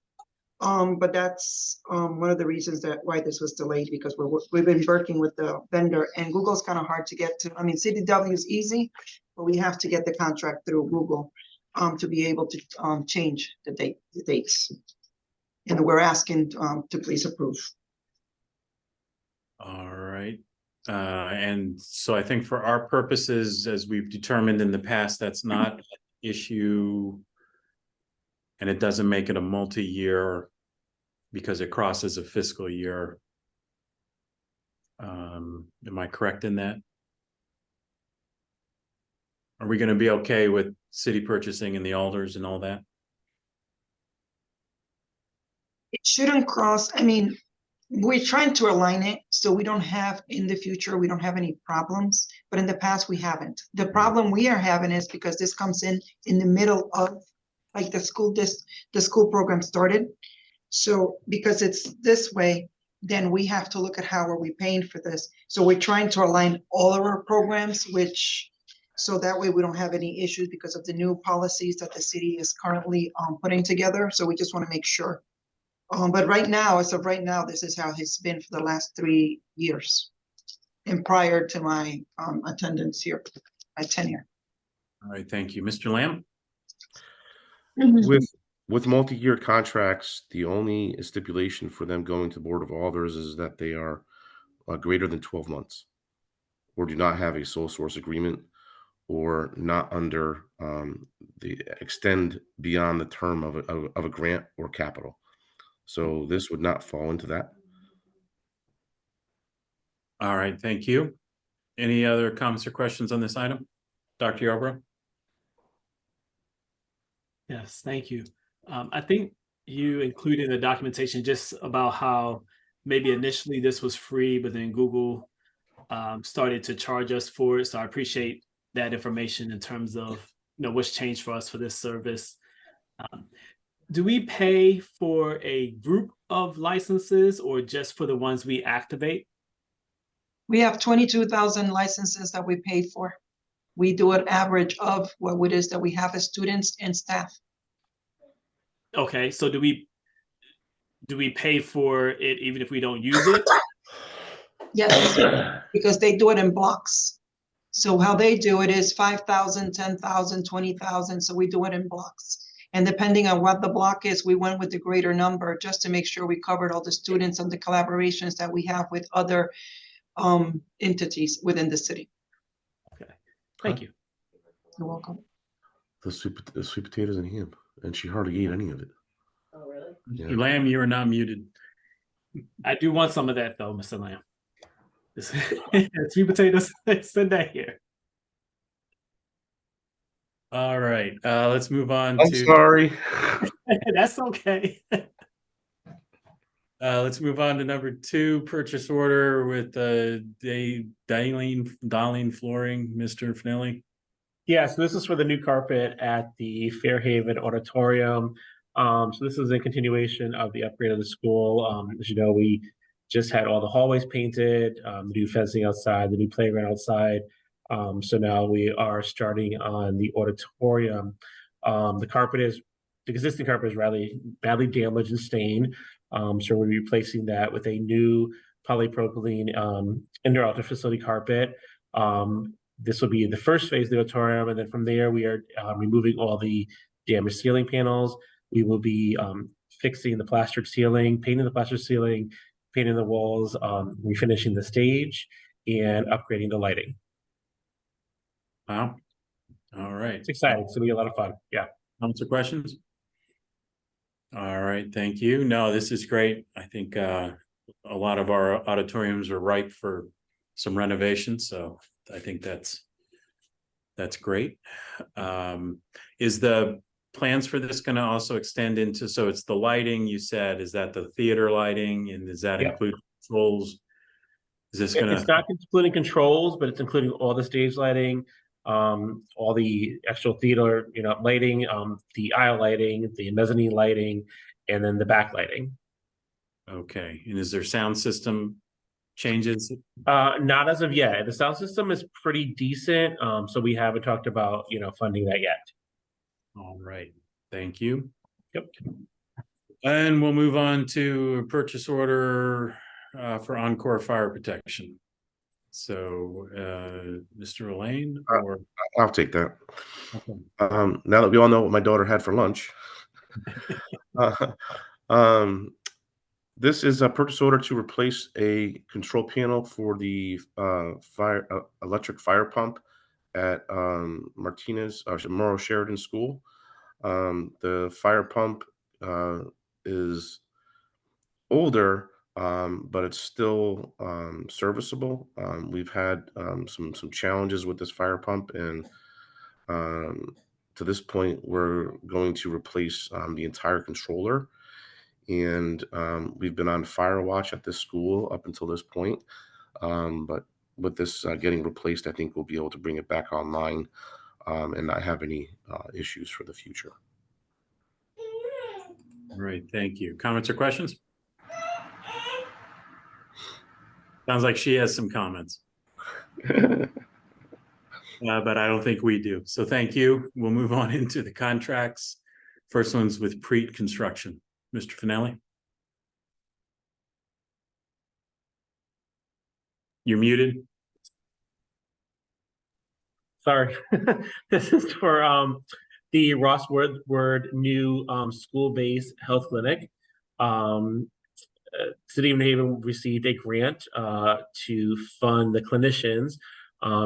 But that's one of the reasons why this was delayed, because we've been working with the vendor, and Google's kind of hard to get to. I mean, CDW is easy, but we have to get the contract through Google to be able to change the dates. And we're asking to please approve. All right. And so I think for our purposes, as we've determined in the past, that's not an issue. And it doesn't make it a multi-year because it crosses a fiscal year. Am I correct in that? Are we going to be okay with city purchasing and the alders and all that? It shouldn't cross. I mean, we're trying to align it so we don't have in the future, we don't have any problems, but in the past we haven't. The problem we are having is because this comes in the middle of like the school program started. So because it's this way, then we have to look at how are we paying for this. So we're trying to align all of our programs, so that way we don't have any issues because of the new policies that the city is currently putting together. So we just want to make sure. But right now, as of right now, this is how it's been for the last 3 years. And prior to my attendance here, my tenure. All right, thank you. Mr. Lamb? With multi-year contracts, the only stipulation for them going to Board of Alders is that they are greater than 12 months or do not have a sole source agreement or not under the extend beyond the term of a grant or capital. So this would not fall into that. All right, thank you. Any other comments or questions on this item? Dr. Yarbrough? Yes, thank you. I think you included in the documentation just about how maybe initially this was free, but then Google started to charge us for it. So I appreciate that information in terms of what's changed for us for this service. Do we pay for a group of licenses or just for the ones we activate? We have 22,000 licenses that we pay for. We do an average of what it is that we have as students and staff. Okay, so do we pay for it even if we don't use it? Yes, because they do it in blocks. So how they do it is 5,000, 10,000, 20,000. So we do it in blocks. And depending on what the block is, we went with the greater number just to make sure we covered all the students and the collaborations that we have with other entities within the city. Okay, thank you. You're welcome. The sweet potatoes and ham, and she hardly ate any of it. Oh, really? Yeah. Lamb, you are not muted. I do want some of that though, Mr. Lamb. Sweet potatoes, send that here. All right, let's move on I'm to. sorry. That's okay. Let's move on to number 2, purchase order with Darlene Flooring, Mr. Finelli. Yeah, so this is for the new carpet at the Fairhaven Auditorium. So this is a continuation of the upgrade of the school. As you know, we just had all the hallways painted, the new fencing outside, the new playground outside. So now we are starting on the auditorium. The existing carpet is rather badly damaged and stained. So we're replacing that with a new polypropylene indoor outdoor facility carpet. This will be the first phase of the auditorium, and then from there we are removing all the damaged ceiling panels. We will be fixing the plastered ceiling, painting the plastered ceiling, painting the walls, refinishing the stage, and upgrading the lighting. Wow. All right. It's exciting. It's gonna be a lot of fun. Yeah. Comments or questions? All right, thank you. No, this is great. I think a lot of our auditoriums are ripe for some renovation, so I think that's great. Is the plans for this going to also extend into, so it's the lighting you said, is that the theater lighting, and does that include controls? Is this going to? It's not including controls, but it's including all the stage lighting, all the actual theater, lighting, the aisle lighting, the mezzanine lighting, and then the back lighting. Okay, and is there sound system changes? Not as of yet. The sound system is pretty decent, so we haven't talked about funding that yet. All right, thank you. Yep. And we'll move on to a purchase order for Encore Fire Protection. So, Mr. Elaine, or I'll take that. okay. Now that we all know what my daughter had for lunch, this is a purchase order to replace a control panel for the electric fire pump at Morrow Sheridan School. The fire pump is older, but it's still serviceable. We've had some challenges with this fire pump, and to this point, we're going to replace the entire controller. And we've been on fire watch at this school up until this point. But with this getting replaced, I think we'll be able to bring it back online and not have any issues for the future. All right, thank you. Comments or questions? Sounds like she has some comments. But I don't think we do. So thank you. We'll move on into the contracts. First one's with Preet Construction. Mr. Finelli? You're muted. Sorry. This is for the Ross Woodward new school-based health clinic. City of New Haven received a grant to fund the clinicians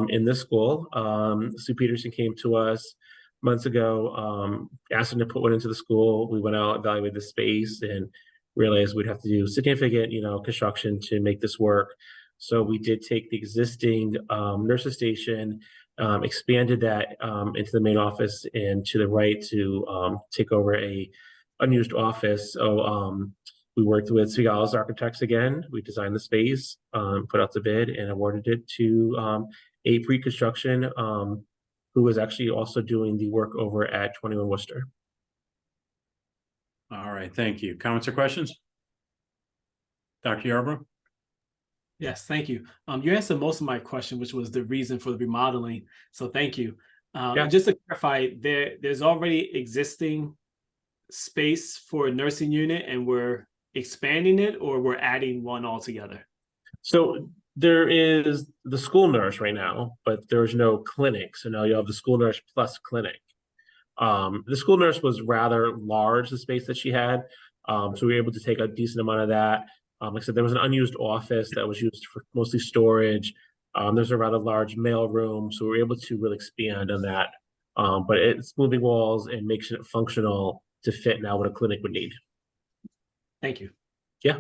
in this school. Sue Peterson came to us months ago, asked them to put one into the school. We went out, evaluated the space, and realized we'd have to do significant, construction to make this work. So we did take the existing nurses station, expanded that into the main office, and to the right to take over a unused office. So we worked with Seagulls Architects again. We designed the space, put out the bid, and awarded it to a pre-construction who was actually also doing the work over at 21 Worcester. All right, thank you. Comments or questions? Dr. Yarbrough? Yes, thank you. You answered most of my question, which was the reason for the remodeling. So thank you. Just to clarify, there's already existing space for a nursing unit and we're expanding it, or we're adding one altogether? So there is the school nurse right now, but there's no clinic. So now you have the school nurse plus clinic. The school nurse was rather large, the space that she had. So we were able to take a decent amount of that. Like I said, there was an unused office that was used for mostly storage. There's a rather large mail room. So we were able to really expand on that. But it's moving walls and making it functional to fit now what a clinic would need. Thank you. Yeah.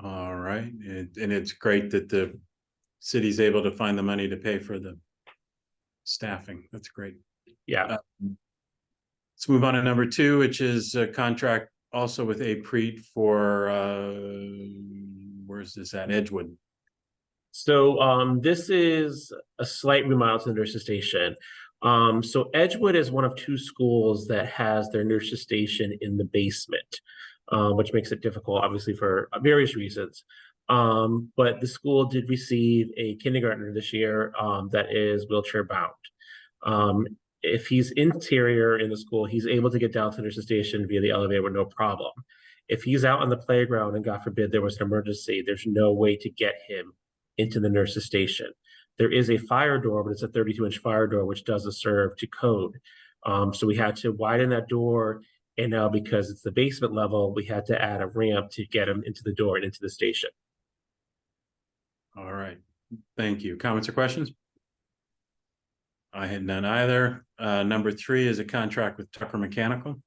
All right. And it's great that the city's able to find the money to pay for the staffing. That's great. Yeah. Let's move on to number 2, which is a contract also with a preet for, where's this at? Edgewood. So this is a slight remodel to the nurses station. So Edgewood is one of two schools that has their nurses station in the basement, which makes it difficult, obviously, for various reasons. But the school did receive a kindergartner this year that is wheelchair bound. If he's interior in the school, he's able to get down to the nurses station via the elevator with no problem. If he's out on the playground and God forbid there was an emergency, there's no way to get him into the nurses station. There is a fire door, but it's a 32-inch fire door, which doesn't serve to code. So we had to widen that door. And now because it's the basement level, we had to add a ramp to get him into the door and into the station. All right, thank you. Comments or questions? I had none either. Number 3 is a contract with Tucker Mechanical.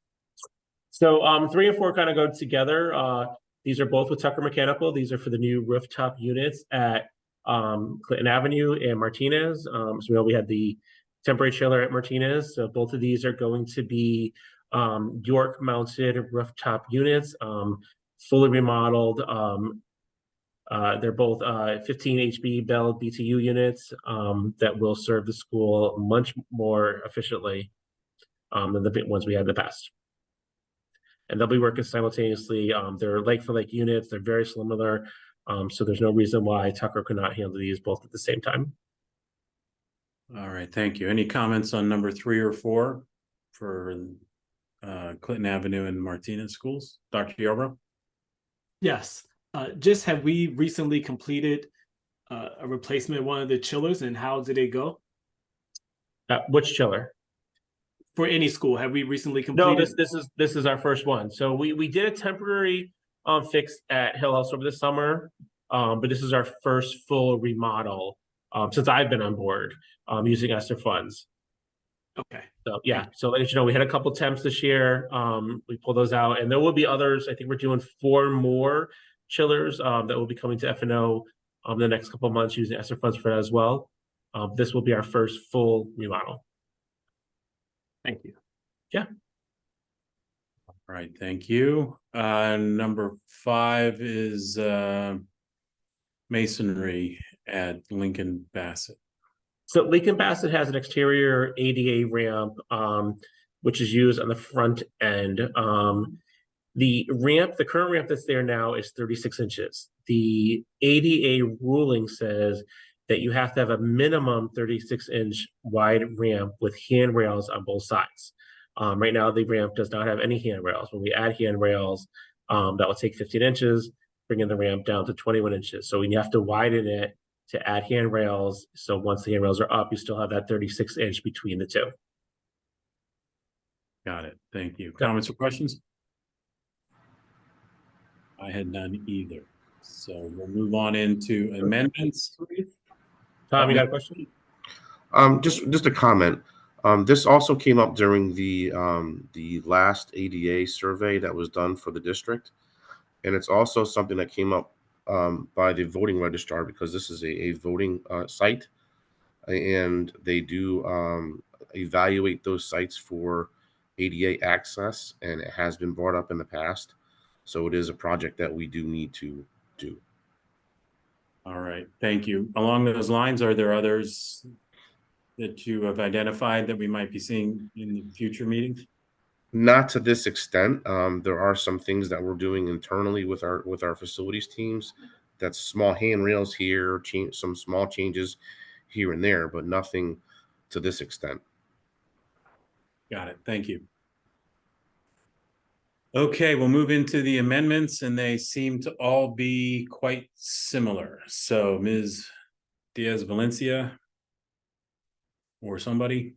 So 3 and 4 kind of go together. These are both with Tucker Mechanical. These are for the new rooftop units at Clinton Avenue and Martinez. So we know we had the temporary chiller at Martinez. So both of these are going to be York mounted rooftop units, fully remodeled. They're both 15 HB Bell BTU units that will serve the school much more efficiently than the ones we had in the past. And they'll be working simultaneously. They're like for like units. They're very similar. So there's no reason why Tucker could not handle these both at the same time. All right, thank you. Any comments on number 3 or 4 for Clinton Avenue and Martinez schools? Dr. Yarbrough? Yes. Just have we recently completed a replacement of one of the chillers, and how did it go? Which chiller? For any school, have we recently completed? No, this is our first one. So we did a temporary fix at Hill House over the summer, but this is our first full remodel since I've been on board using ESSER funds. Okay. So yeah, so let you know, we had a couple temps this year. We pulled those out, and there will be others. I think we're doing 4 more chillers that will be coming to F&O the next couple of months using ESSER funds for that as well. This will be our first full remodel. Thank you. Yeah. All right, thank you. Number 5 is masonry at Lincoln Bassett. So Lincoln Bassett has an exterior ADA ramp, which is used on the front end. The current ramp that's there now is 36 inches. The ADA ruling says that you have to have a minimum 36-inch wide ramp with handrails on both sides. Right now, the ramp does not have any handrails. When we add handrails, that will take 15 inches, bringing the ramp down to 21 inches. So we have to widen it to add handrails. So once the handrails are up, you still have that 36-inch between the two. Got it. Thank you. Comments or questions? I had none either. So we'll move on into amendments. Tom, you got a question? Just a comment. This also came up during the last ADA survey that was done for the district, and it's also something that came up by the voting registrar, because this is a voting site, and they do evaluate those sites for ADA access, and it has been brought up in the past. So it is a project that we do need to do. All right, thank you. Along those lines, are there others that you have identified that we might be seeing in the future meetings? Not to this extent. There are some things that we're doing internally with our facilities teams. That's small handrails here, some small changes here and there, but nothing to this extent. Got it. Thank you. Okay, we'll move into the amendments, and they seem to all be quite similar. So Ms. Diaz-Valencia or somebody?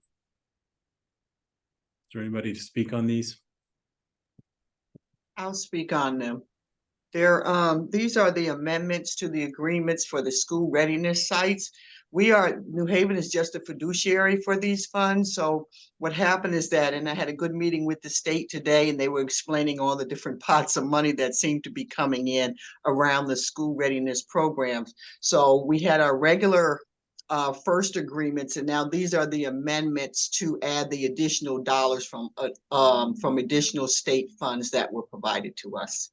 Is there anybody to speak on these? I'll speak on them. These are the amendments to the agreements for the school readiness sites. New Haven is just a fiduciary for these funds. So what happened is that, and I had a good meeting with the state today, and they were explaining all the different pots of money that seem to be coming in around the school readiness programs. So we had our regular first agreements, and now these are the amendments to add the additional dollars from additional state funds that were provided to us.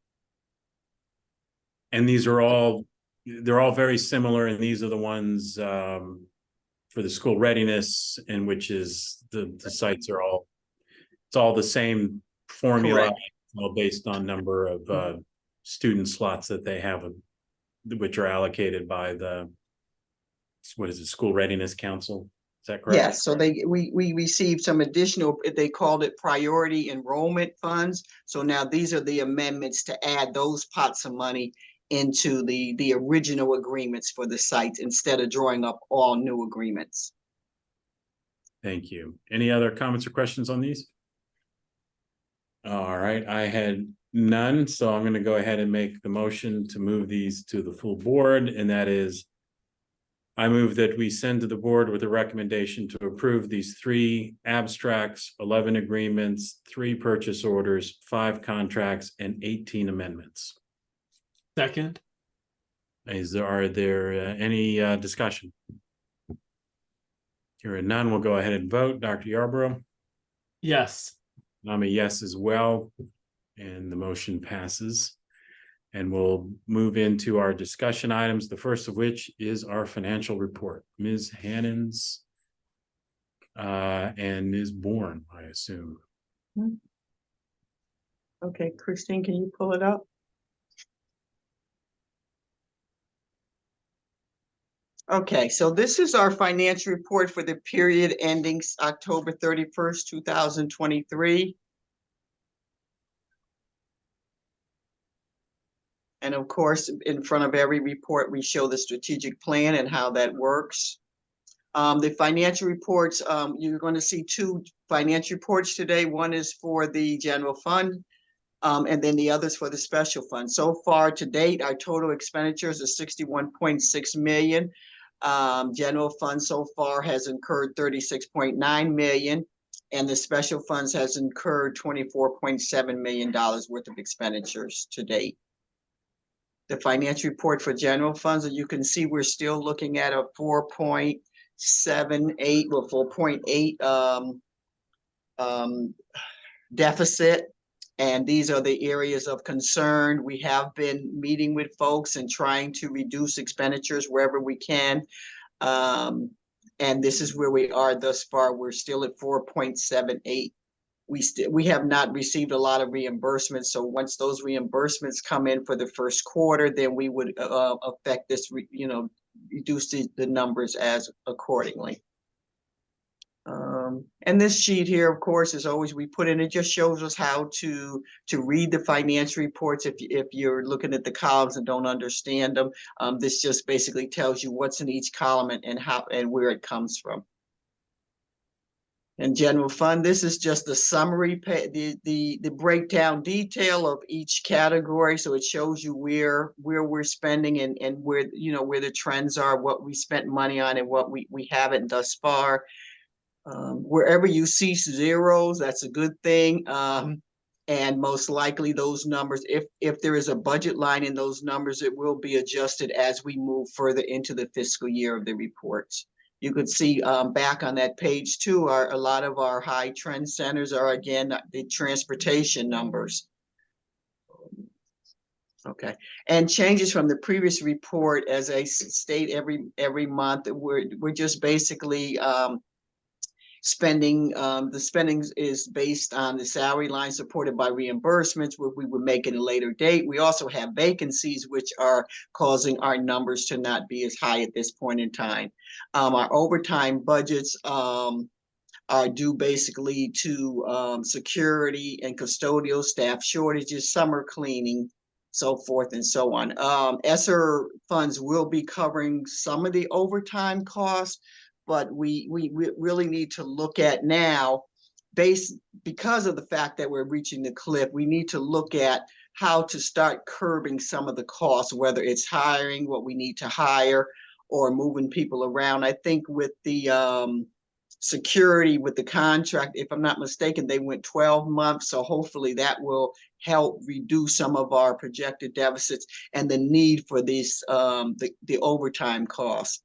And they're all very similar, and these are the ones for the school readiness, and which is the sites are all, it's all the same formula, all based on number of student slots that they have, which are allocated by the, what is it, School Readiness Council? Is that correct? Yes, so we received some additional, they called it priority enrollment funds. So now these are the amendments to add those pots of money into the original agreements for the sites instead of drawing up all new agreements. Thank you. Any other comments or questions on these? All right, I had none, so I'm going to go ahead and make the motion to move these to the full board, and that is, I move that we send to the board with a recommendation to approve these 3 abstracts, 11 agreements, 3 purchase orders, 5 contracts, and 18 amendments. Second. Are there any discussion? Hearing none, we'll go ahead and vote. Dr. Yarborough? Yes. I'm a yes as well, and the motion passes. And we'll move into our discussion items, the first of which is our financial report. Ms. Hannons and Ms. Bourne, I assume. Okay, Christine, can you pull it up? Okay, so this is our financial report for the period ending October 31st, 2023. And of course, in front of every report, we show the strategic plan and how that works. The financial reports, you're going to see 2 financial reports today. One is for the general fund, and then the others for the special fund. So far to date, our total expenditures are $61.6 million. General fund so far has incurred $36.9 million, and the special funds has incurred $24.7 million worth of expenditures to date. The financial report for general funds, and you can see we're still looking at a 4.78 or 4.8 deficit. And these are the areas of concern. We have been meeting with folks and trying to reduce expenditures wherever we can. And this is where we are thus far. We're still at 4.78. We have not received a lot of reimbursements. So once those reimbursements come in for the first quarter, then we would affect this, reduce the numbers as accordingly. And this sheet here, of course, is always we put in, it just shows us how to read the financial reports. If you're looking at the columns and don't understand them, this just basically tells you what's in each column and how and where it comes from. And general fund, this is just the summary, the breakdown detail of each category. So it shows you where we're spending and where, where the trends are, what we spent money on and what we haven't thus far. Wherever you see zeros, that's a good thing. And most likely those numbers, if there is a budget line in those numbers, it will be adjusted as we move further into the fiscal year of the reports. You could see back on that page too, a lot of our high trend centers are again the transportation numbers. Okay, and changes from the previous report, as I state every month, we're just basically spending. The spending is based on the salary line supported by reimbursements, where we would make at a later date. We also have vacancies, which are causing our numbers to not be as high at this point in time. Our overtime budgets are due basically to security and custodial staff shortages, summer cleaning, so forth and so on. ESSER funds will be covering some of the overtime costs, but we really need to look at now, because of the fact that we're reaching the cliff, we need to look at how to start curbing some of the costs, whether it's hiring what we need to hire or moving people around. I think with the security, with the contract, if I'm not mistaken, they went 12 months. So hopefully that will help reduce some of our projected deficits and the need for these, the overtime costs.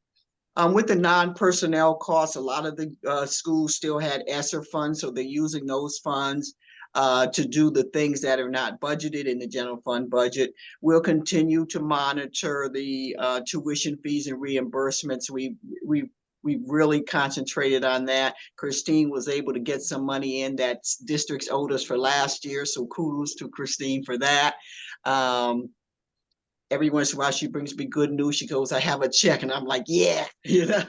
With the non-personnel costs, a lot of the schools still had ESSER funds, so they're using those funds to do the things that are not budgeted in the general fund budget. We'll continue to monitor the tuition fees and reimbursements. We really concentrated on that. Christine was able to get some money in that districts owed us for last year, so kudos to Christine for that. Every once in a while she brings me good news. She goes, I have a check, and I'm like, yeah, you know.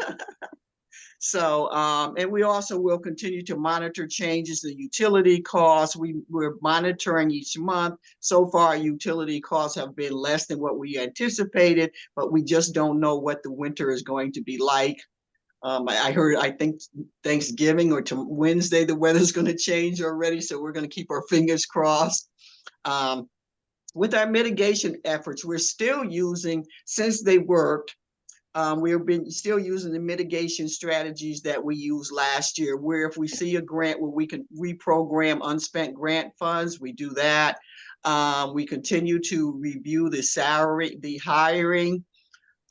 So, and we also will continue to monitor changes in utility costs. We're monitoring each month. So far, utility costs have been less than what we anticipated, but we just don't know what the winter is going to be like. I think Thanksgiving or to Wednesday, the weather's going to change already. So we're going to keep our fingers crossed. With our mitigation efforts, we're still using, since they worked, we've been still using the mitigation strategies that we used last year, where if we see a grant where we can reprogram unspent grant funds, we do that. We continue to review the salary, the hiring,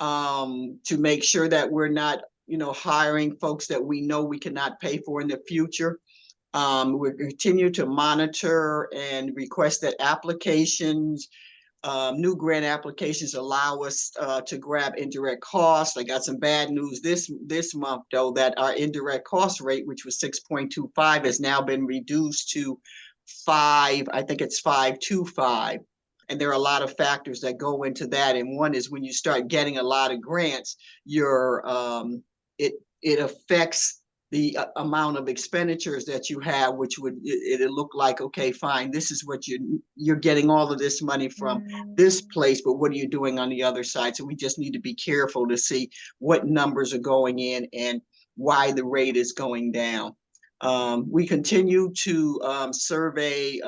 to make sure that we're not, hiring folks that we know we cannot pay for in the future. We continue to monitor and request that applications, new grant applications allow us to grab indirect costs. I got some bad news this month, though, that our indirect cost rate, which was 6.25, has now been reduced to 5. I think it's 5.25. And there are a lot of factors that go into that. And one is when you start getting a lot of grants, it affects the amount of expenditures that you have, which would it'll look like, okay, fine, this is what you're getting all of this money from this place, but what are you doing on the other side? So we just need to be careful to see what numbers are going in and why the rate is going down. We continue to survey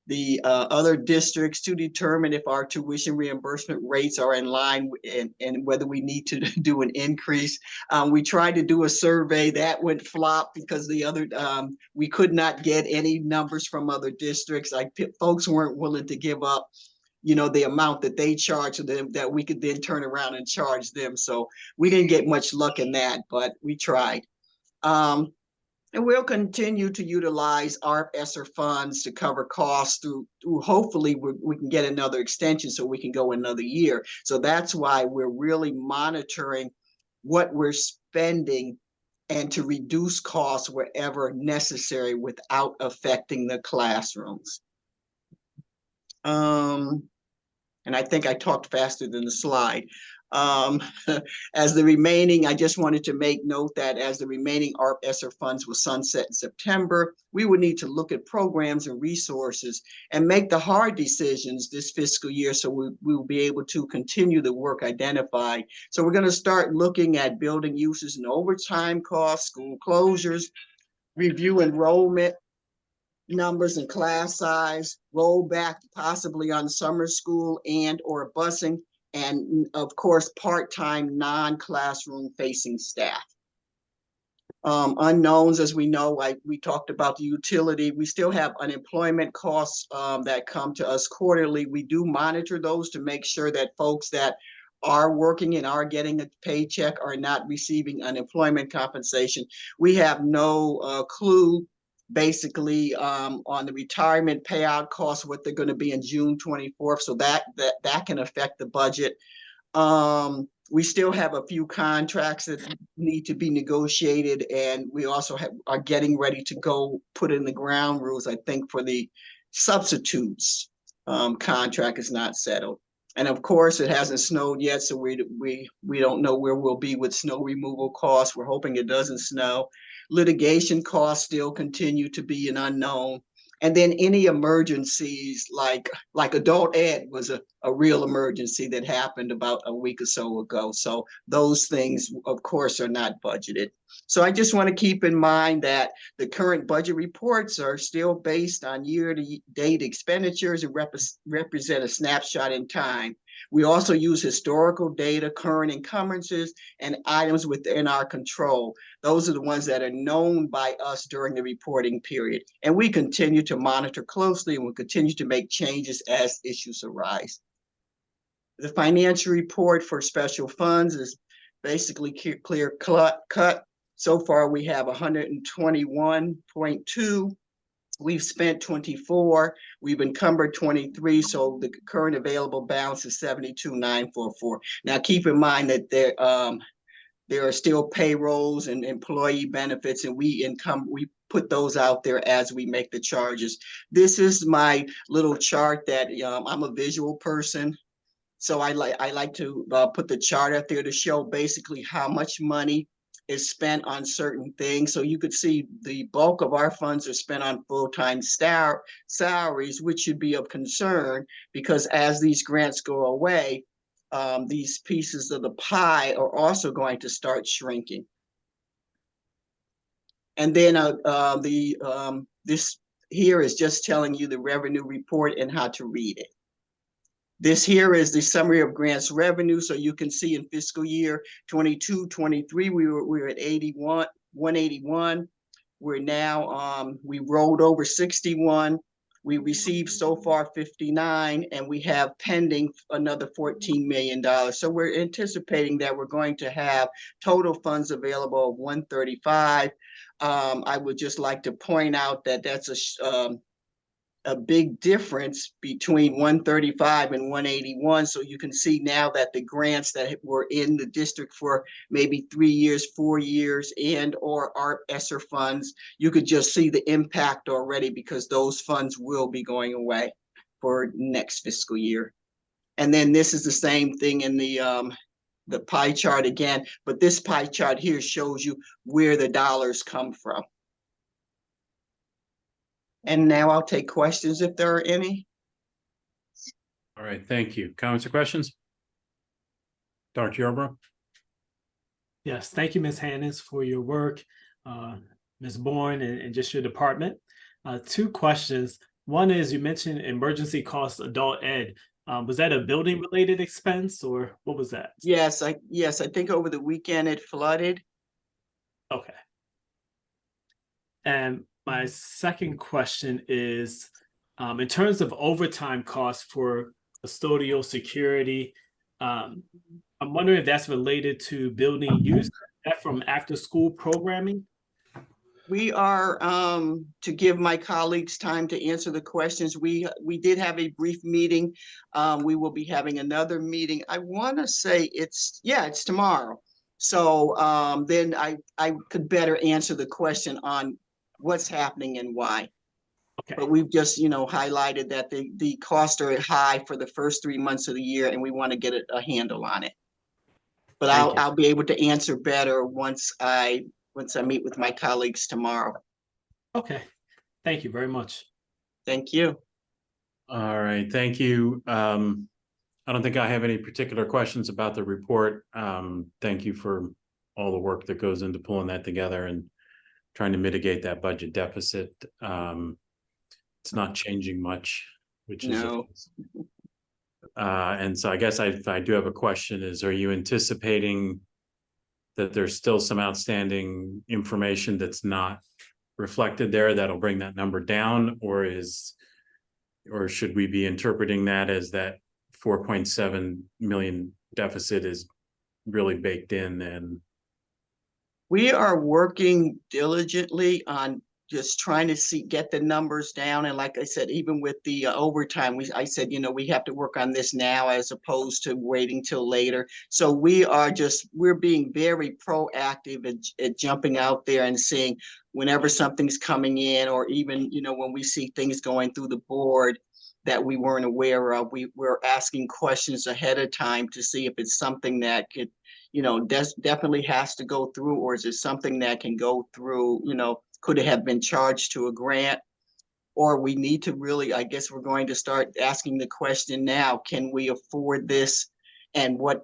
the other districts to determine if our tuition reimbursement rates are in line and whether we need to do an increase. We tried to do a survey that went flop because the other we could not get any numbers from other districts. Folks weren't willing to give up, the amount that they charge them that we could then turn around and charge them. So we didn't get much luck in that, but we tried. And we'll continue to utilize ARP ESSER funds to cover costs through hopefully we can get another extension so we can go another year. So that's why we're really monitoring what we're spending and to reduce costs wherever necessary without affecting the classrooms. And I think I talked faster than the slide. As the remaining, I just wanted to make note that as the remaining ARP ESSER funds will sunset in September, we would need to look at programs and resources and make the hard decisions this fiscal year so we will be able to continue the work identified. So we're going to start looking at building uses and overtime costs, school closures, review enrollment numbers and class size, roll back possibly on summer school and or busing, and of course, part-time non-classroom facing staff. Unknowns, as we know, like we talked about the utility, we still have unemployment costs that come to us quarterly. We do monitor those to make sure that folks that are working and are getting a paycheck are not receiving unemployment compensation. We have no clue basically on the retirement payout costs, what they're going to be in June 24th. So that can affect the budget. We still have a few contracts that need to be negotiated, and we also are getting ready to go put in the ground rules, I think, for the substitutes contract is not settled. And of course, it hasn't snowed yet, so we don't know where we'll be with snow removal costs. We're hoping it doesn't snow. Litigation costs still continue to be an unknown. And then any emergencies like adult ed was a real emergency that happened about a week or so ago. So those things, of course, are not budgeted. So I just want to keep in mind that the current budget reports are still based on year-to-date expenditures and represent a snapshot in time. We also use historical data, current encumbrances, and items within our control. Those are the ones that are known by us during the reporting period. And we continue to monitor closely and we'll continue to make changes as issues arise. The financial report for special funds is basically clear cut. So far, we have 121.2. We've spent 24. We've encumbered 23. So the current available balance is 72,944. Now, keep in mind that there are still payrolls and employee benefits, and we put those out there as we make the charges. This is my little chart that I'm a visual person. So I like to put the chart out there to show basically how much money is spent on certain things. So you could see the bulk of our funds are spent on full-time salaries, which should be of concern, because as these grants go away, these pieces of the pie are also going to start shrinking. And then this here is just telling you the revenue report and how to read it. This here is the summary of grants revenue. So you can see in fiscal year 22-23, we were at 181. We're now, we rolled over 61. We received so far 59, and we have pending another $14 million. So we're anticipating that we're going to have total funds available of 135. I would just like to point out that that's a big difference between 135 and 181. So you can see now that the grants that were in the district for maybe 3 years, 4 years, and or our ESSER funds, you could just see the impact already, because those funds will be going away for next fiscal year. And then this is the same thing in the pie chart again, but this pie chart here shows you where the dollars come from. And now I'll take questions if there are any. All right, thank you. Comments or questions? Dr. Yarbrough? Yes, thank you, Ms. Hannes, for your work, Ms. Bourne, and just your department. 2 questions. One is, you mentioned emergency costs adult ed. Was that a building related expense, or what was that? Yes, I think over the weekend it flooded. Okay. And my second question is, in terms of overtime costs for custodial security, I'm wondering if that's related to building use, that from after school programming? We are, to give my colleagues time to answer the questions, we did have a brief meeting. We will be having another meeting. I want to say it's tomorrow. So then I could better answer the question on what's happening and why. Okay. But we've just, highlighted that the costs are high for the first 3 months of the year, and we want to get a handle on it. But I'll be able to answer better once I meet with my colleagues tomorrow. Okay. Thank you very much. Thank you. All right, thank you. I don't think I have any particular questions about the report. Thank you for all the work that goes into pulling that together and trying to mitigate that budget deficit. It's not changing much, which is No. and so I guess I do have a question is, are you anticipating that there's still some outstanding information that's not reflected there that'll bring that number down, or should we be interpreting that as that 4.7 million deficit is really baked in? And We are working diligently on just trying to get the numbers down. And like I said, even with the overtime, I said, we have to work on this now as opposed to waiting till later. So we're being very proactive at jumping out there and seeing whenever something's coming in, or even, when we see things going through the board that we weren't aware of, we're asking questions ahead of time to see if it's something that could, definitely has to go through, or is it something that can go through, could it have been charged to a grant? Or we need to really, I guess we're going to start asking the question now, can we afford this? And what,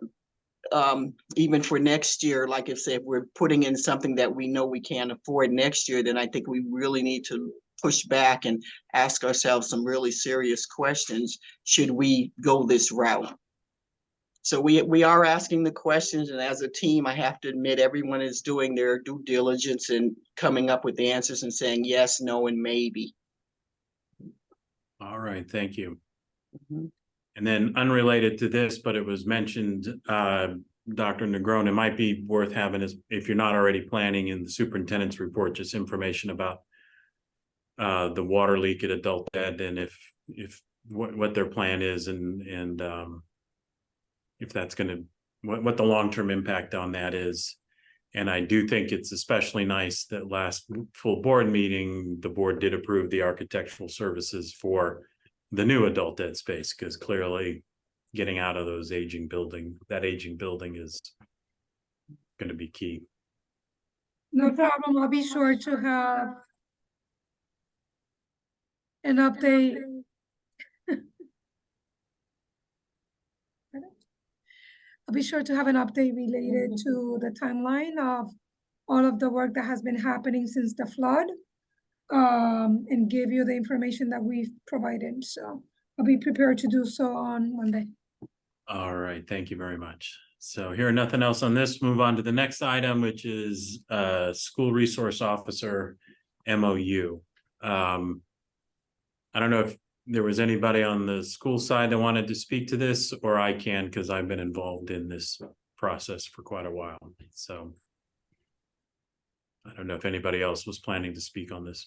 even for next year, like I said, if we're putting in something that we know we can't afford next year, then I think we really need to push back and ask ourselves some really serious questions. Should we go this route? So we are asking the questions, and as a team, I have to admit, everyone is doing their due diligence and coming up with the answers and saying yes, no, and maybe. all right, thank you. Mm-hmm. And then unrelated to this, but it was mentioned, Dr. Negron, it might be worth having, is if you're not already planning in the superintendent's report, just information about the water leak at adult ed, and if what their plan is, and if that's going to, what the long-term impact on that is. And I do think it's especially nice that last full board meeting, the board did approve the architectural services for the new adult ed space, because clearly getting out of those aging building is going to be key. No problem. I'll be sure to have an update. I'll be sure to have an update related to the timeline of all of the work that has been happening since the flood, and give you the information that we've provided. So I'll be prepared to do so on Monday. All right, thank you very much. So hearing nothing else on this, move on to the next item, which is school resource officer MOU. I don't know if there was anybody on the school side that wanted to speak to this, or I can, because I've been involved in this process for quite a while. So I don't know if anybody else was planning to speak on this.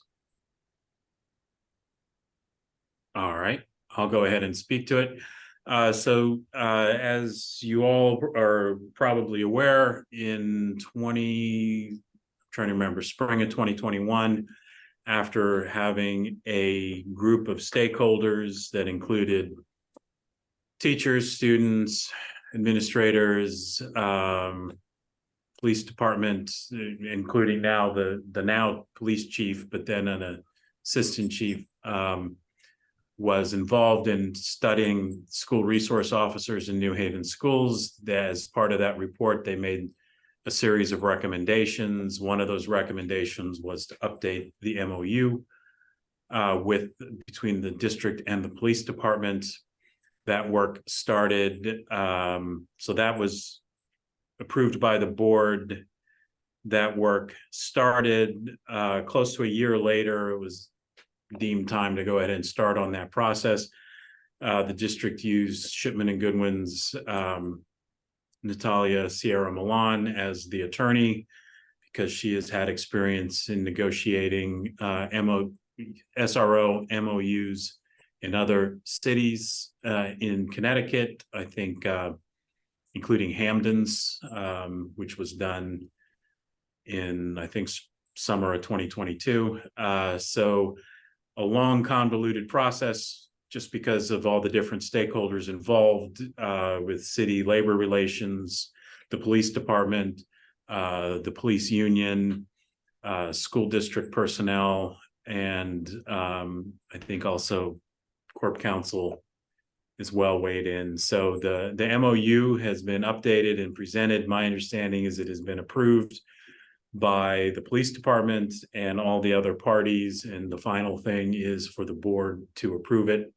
All right, I'll go ahead and speak to it. As you all are probably aware, in spring of 2021, after having a group of stakeholders that included teachers, students, administrators, police department, including now the now police chief, but then an assistant chief, was involved in studying school resource officers in New Haven schools. As part of that report, they made a series of recommendations. One of those recommendations was to update the MOU between the district and the police department. That work started, so that was approved by the board. That work started close to a year later. It was deemed time to go ahead and start on that process. The district used Shipman and Goodwin's Natalia Sierra Milan as the attorney, because she has had experience in negotiating SRO MOUs in other cities in Connecticut, I think, including Hamden's, which was done in, I think, summer of 2022. So a long, convoluted process, just because of all the different stakeholders involved with city labor relations, the police department, the police union, school district personnel, and I think also Corp Council is well weighed in. So the MOU has been updated and presented. My understanding is it has been approved by the police department and all the other parties, and the final thing is for the board to approve it.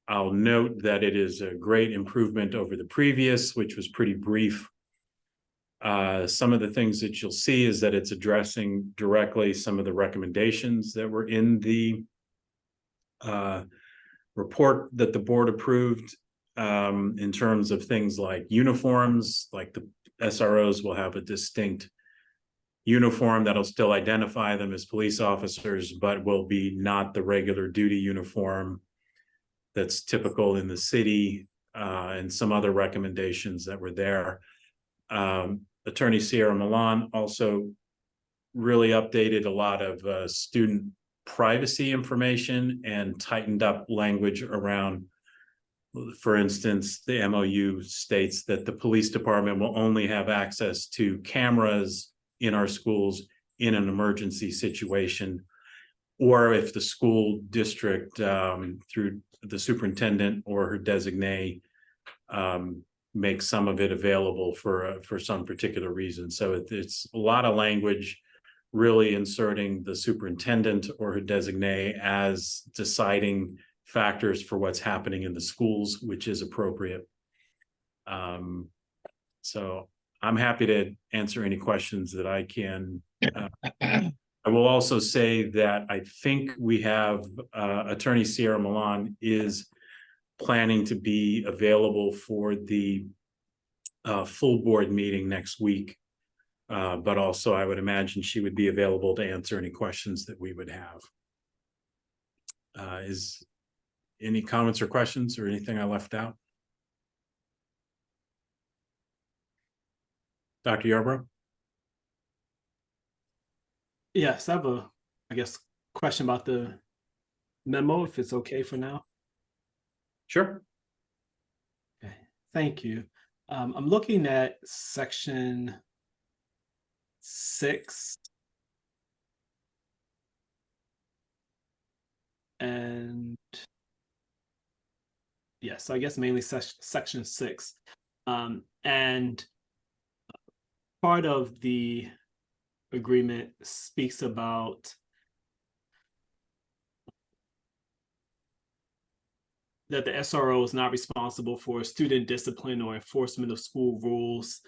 I'll note that it is a great improvement over the previous, which was pretty brief. Some of the things that you'll see is that it's addressing directly some of the recommendations that were in the report that the board approved, in terms of things like uniforms, like the SROs will have a distinct uniform that'll still identify them as police officers, but will be not the regular duty uniform that's typical in the city, and some other recommendations that were there. Attorney Sierra Milan also really updated a lot of student privacy information and tightened up language around, for instance, the MOU states that the police department will only have access to cameras in our schools in an emergency situation, or if the school district, through the superintendent or her designee, makes some of it available for some particular reason. So it's a lot of language really inserting the superintendent or her designee as deciding factors for what's happening in the schools, which is appropriate. So I'm happy to answer any questions that I can. I will also say that I think we have Attorney Sierra Milan is planning to be available for the a full board meeting next week. But also I would imagine she would be available to answer any questions that we would have. Is any comments or questions or anything I left out? Dr. Yarbrough? Yes, I have a, I guess, question about the memo, if it's okay for now. Sure. Okay, thank you. I'm looking at section 6. And yes, I guess mainly section 6. And part of the agreement speaks about that the SRO is not responsible for student discipline or enforcement of school rules,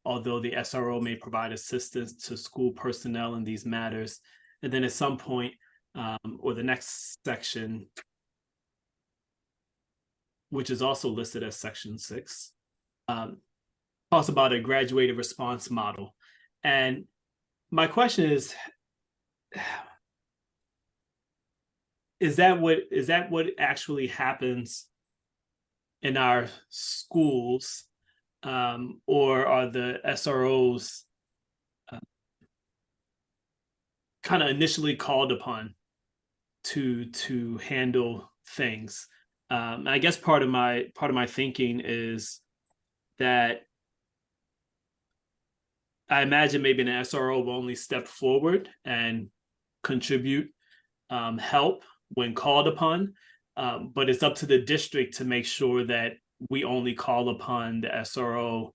although the SRO may provide assistance to school personnel in these matters. And then at some point, or the next section, which is also listed as section 6, talks about a graduated response model. And my question is that what actually happens in our schools, or are the SROs kind of initially called upon to handle things? I guess part of my thinking is that I imagine maybe an SRO will only step forward and contribute help when called upon, but it's up to the district to make sure that we only call upon the SRO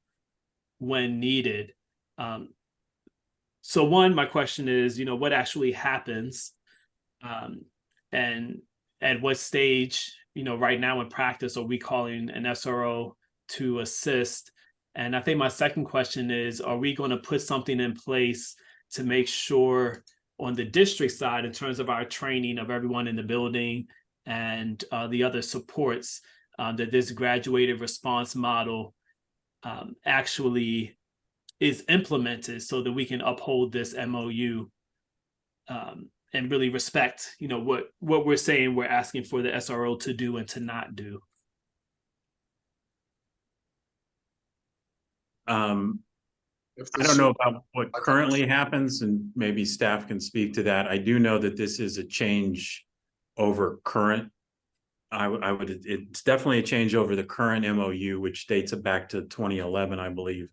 when needed. So one, my question is, what actually happens, and at what stage, right now in practice, are we calling an SRO to assist? And I think my second question is, are we going to put something in place to make sure on the district side, in terms of our training of everyone in the building and the other supports, that this graduated response model actually is implemented so that we can uphold this MOU and really respect, what we're saying we're asking for the SRO to do and to not do. I don't know about what currently happens, and maybe staff can speak to that. I do know that this is a change over current. It's definitely a change over the current MOU, which dates it back to 2011, I believe.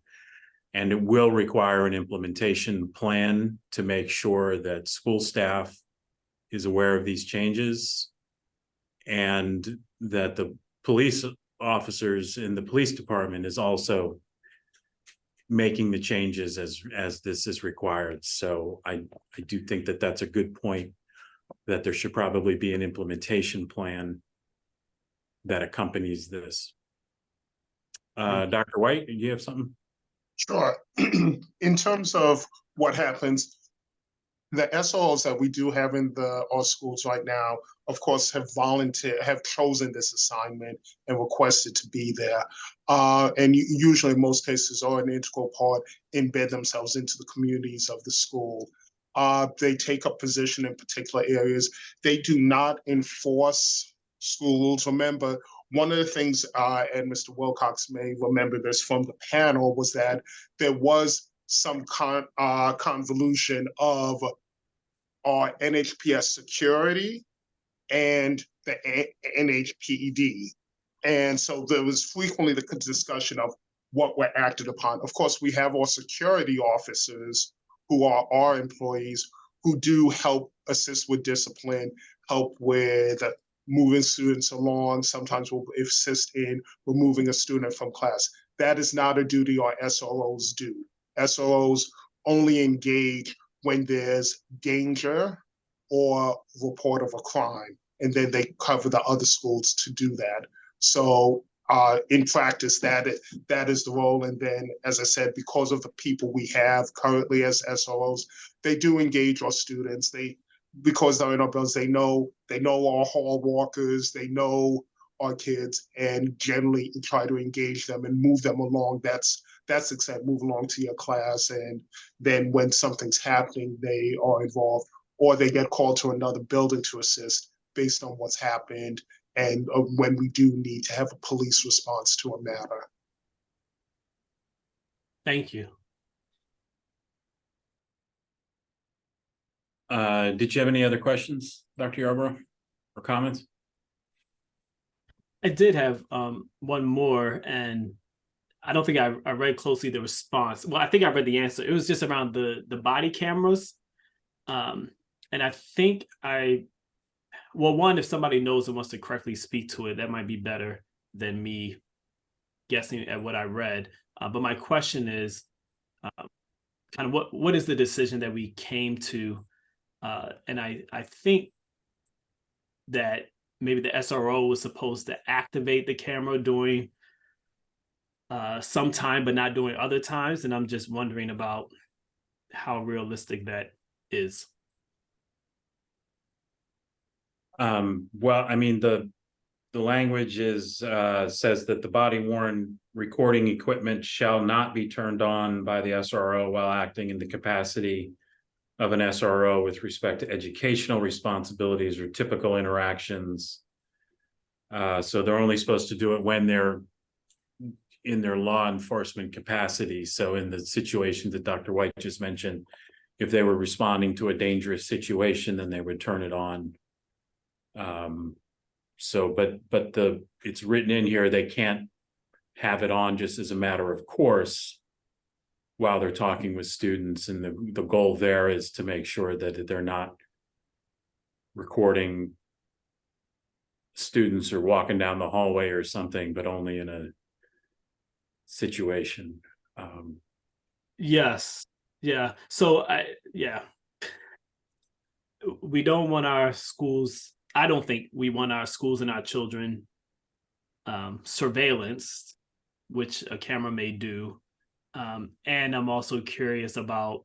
And it will require an implementation plan to make sure that school staff is aware of these changes, and that the police officers in the police department is also making the changes as this is required. So I do think that that's a good point, that there should probably be an implementation plan that accompanies this. Dr. White, do you have something? Sure. In terms of what happens, the SOs that we do have in our schools right now, of course, have chosen this assignment and requested to be there. And usually in most cases are an integral part, embed themselves into the communities of the school. They take up position in particular areas. They do not enforce school rules. Remember, one of the things, and Mr. Wilcox may remember this from the panel, was that there was some convolution of our NHPS security and the NHPED. And so there was frequently the discussion of what were acted upon. Of course, we have our security officers who are our employees who do help assist with discipline, help with moving students along. Sometimes we'll assist in removing a student from class. That is not a duty our SROs do. SROs only engage when there's danger or report of a crime, and then they cover the other schools to do that. So in practice, that is the role. And then, as I said, because of the people we have currently as SROs, they do engage our students. Because they're in our buildings, they know our hall walkers, they know our kids and generally try to engage them and move them along. That's success. Move along to your class, and then when something's happening, they are involved, or they get called to another building to assist based on what's happened, and when we do need to have a police response to a matter. Thank you. Did you have any other questions, Dr. Yarborough, or comments? I did have one more, and I don't think I read closely the response. Well, I think I read the answer. It was just around the body cameras. And I think well, one, if somebody knows and wants to correctly speak to it, that might be better than me guessing at what I read. But my question is kind of what is the decision that we came to? And I think that maybe the SRO was supposed to activate the camera during some time, but not during other times. And I'm just wondering about how realistic that is. Well, I mean, the language is says that the body worn recording equipment shall not be turned on by the SRO while acting in the capacity of an SRO with respect to educational responsibilities or typical interactions. So they're only supposed to do it when they're in their law enforcement capacity. So in the situation that Dr. White just mentioned, if they were responding to a dangerous situation, then they would turn it on. So, but it's written in here, they can't have it on just as a matter of course while they're talking with students. And the goal there is to make sure that they're not recording students or walking down the hallway or something, but only in a situation. Yes. Yeah. So we don't want our schools. I don't think we want our schools and our children surveillance, which a camera may do. And I'm also curious about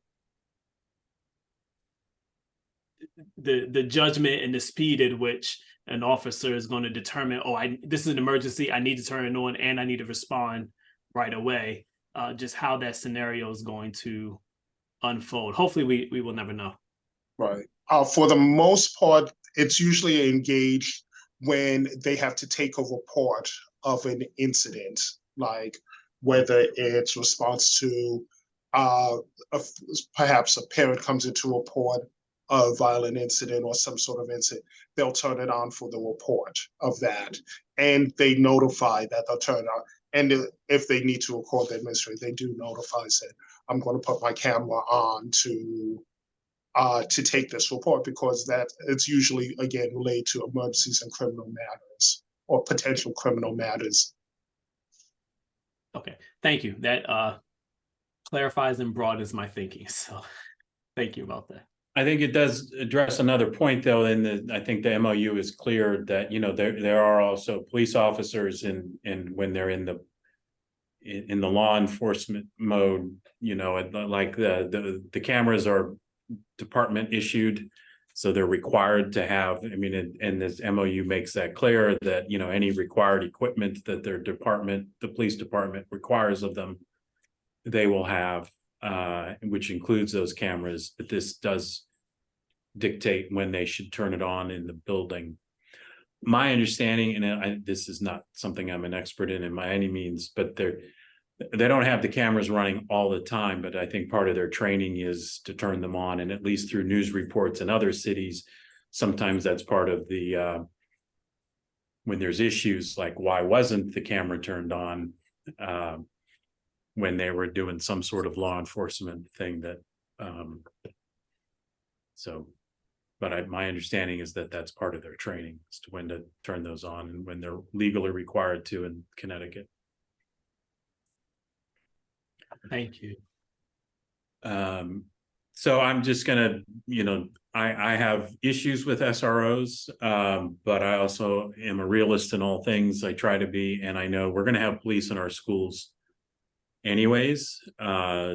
the judgment and the speed at which an officer is going to determine, oh, this is an emergency, I need to turn it on and I need to respond right away. Just how that scenario is going to unfold. Hopefully we will never know. Right. For the most part, it's usually engaged when they have to take a report of an incident, like whether it's response to perhaps a parent comes in to report a violent incident or some sort of incident, they'll turn it on for the report of that. And they notify that they'll turn it on. And if they need to record the administrator, they do notify, said, I'm going to put my camera on to take this report, because that it's usually, again, related to emergencies and criminal matters or potential criminal matters. Okay, thank you. That clarifies and broadens my thinking. So thank you about that. I think it does address another point, though, and I think the MOU is clear that, you know, there are also police officers and when they're in the law enforcement mode, you know, like the cameras are department issued, so they're required to have, I mean, and this MOU makes that clear that, you know, any required equipment that their department, the police department, requires of them, they will have, which includes those cameras. But this does dictate when they should turn it on in the building. My understanding, and this is not something I'm an expert in by any means, but they don't have the cameras running all the time, but I think part of their training is to turn them on, and at least through news reports in other cities, sometimes that's part of the when there's issues like why wasn't the camera turned on when they were doing some sort of law enforcement thing that but my understanding is that that's part of their training as to when to turn those on and when they're legally required to in Connecticut. Thank you. So I'm just gonna, you know, I have issues with SROs, but I also am a realist in all things. I try to be, and I know we're gonna have police in our schools anyways.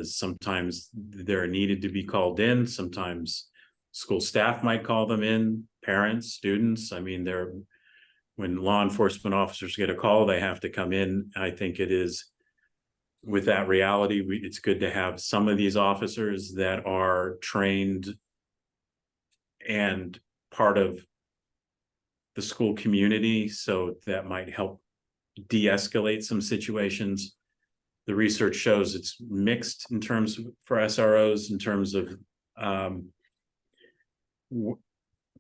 Sometimes they're needed to be called in. Sometimes school staff might call them in, parents, students. I mean, when law enforcement officers get a call, they have to come in. I think it is with that reality, it's good to have some of these officers that are trained and part of the school community, so that might help de-escalate some situations. The research shows it's mixed in terms of, for SROs, in terms of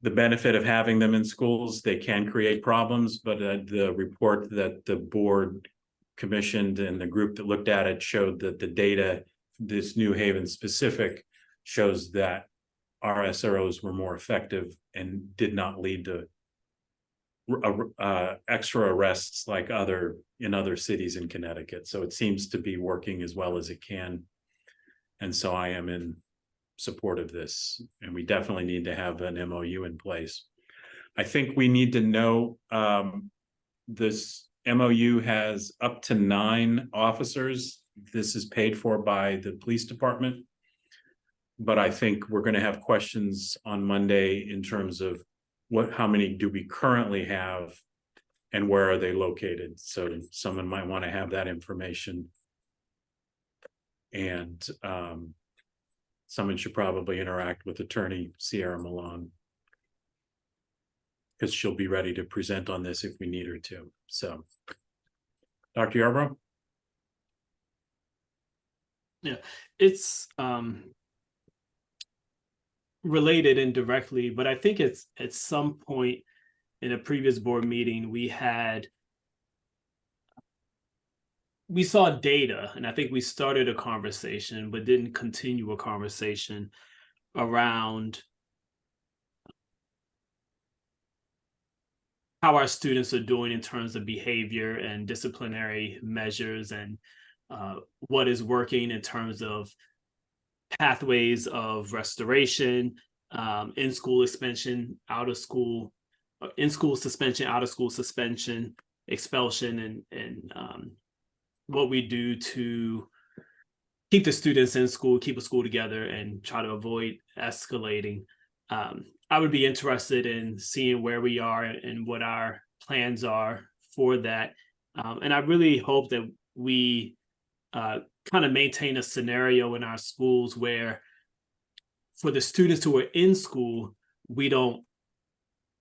the benefit of having them in schools. They can create problems, but the report that the board commissioned and the group that looked at it showed that the data, this New Haven specific, shows that our SROs were more effective and did not lead to extra arrests like in other cities in Connecticut. So it seems to be working as well as it can. And so I am in support of this, and we definitely need to have an MOU in place. I think we need to know this MOU has up to 9 officers. This is paid for by the police department. But I think we're going to have questions on Monday in terms of how many do we currently have and where are they located? So someone might want to have that information. And someone should probably interact with Attorney Sierra Milan, because she'll be ready to present on this if we need her to. So, Dr. Yarbrough? Yeah, it's related indirectly, but I think it's at some point in a previous board meeting, we saw data, and I think we started a conversation, but didn't continue a conversation around how our students are doing in terms of behavior and disciplinary measures, and what is working in terms of pathways of restoration, in-school suspension, out-of-school, in-school suspension, out-of-school suspension, expulsion, and what we do to keep the students in school, keep a school together, and try to avoid escalating. I would be interested in seeing where we are and what our plans are for that. And I really hope that we kind of maintain a scenario in our schools where for the students who are in school, we don't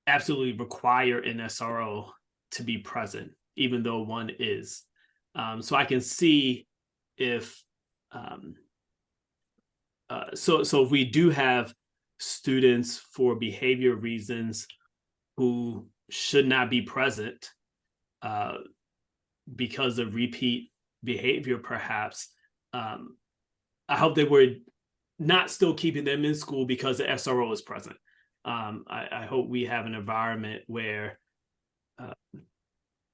absolutely require an SRO to be present, even though one is. So I can see if, so if we do have students for behavior reasons who should not be present because of repeat behavior, perhaps, I hope that we're not still keeping them in school because the SRO is present. I hope we have an environment where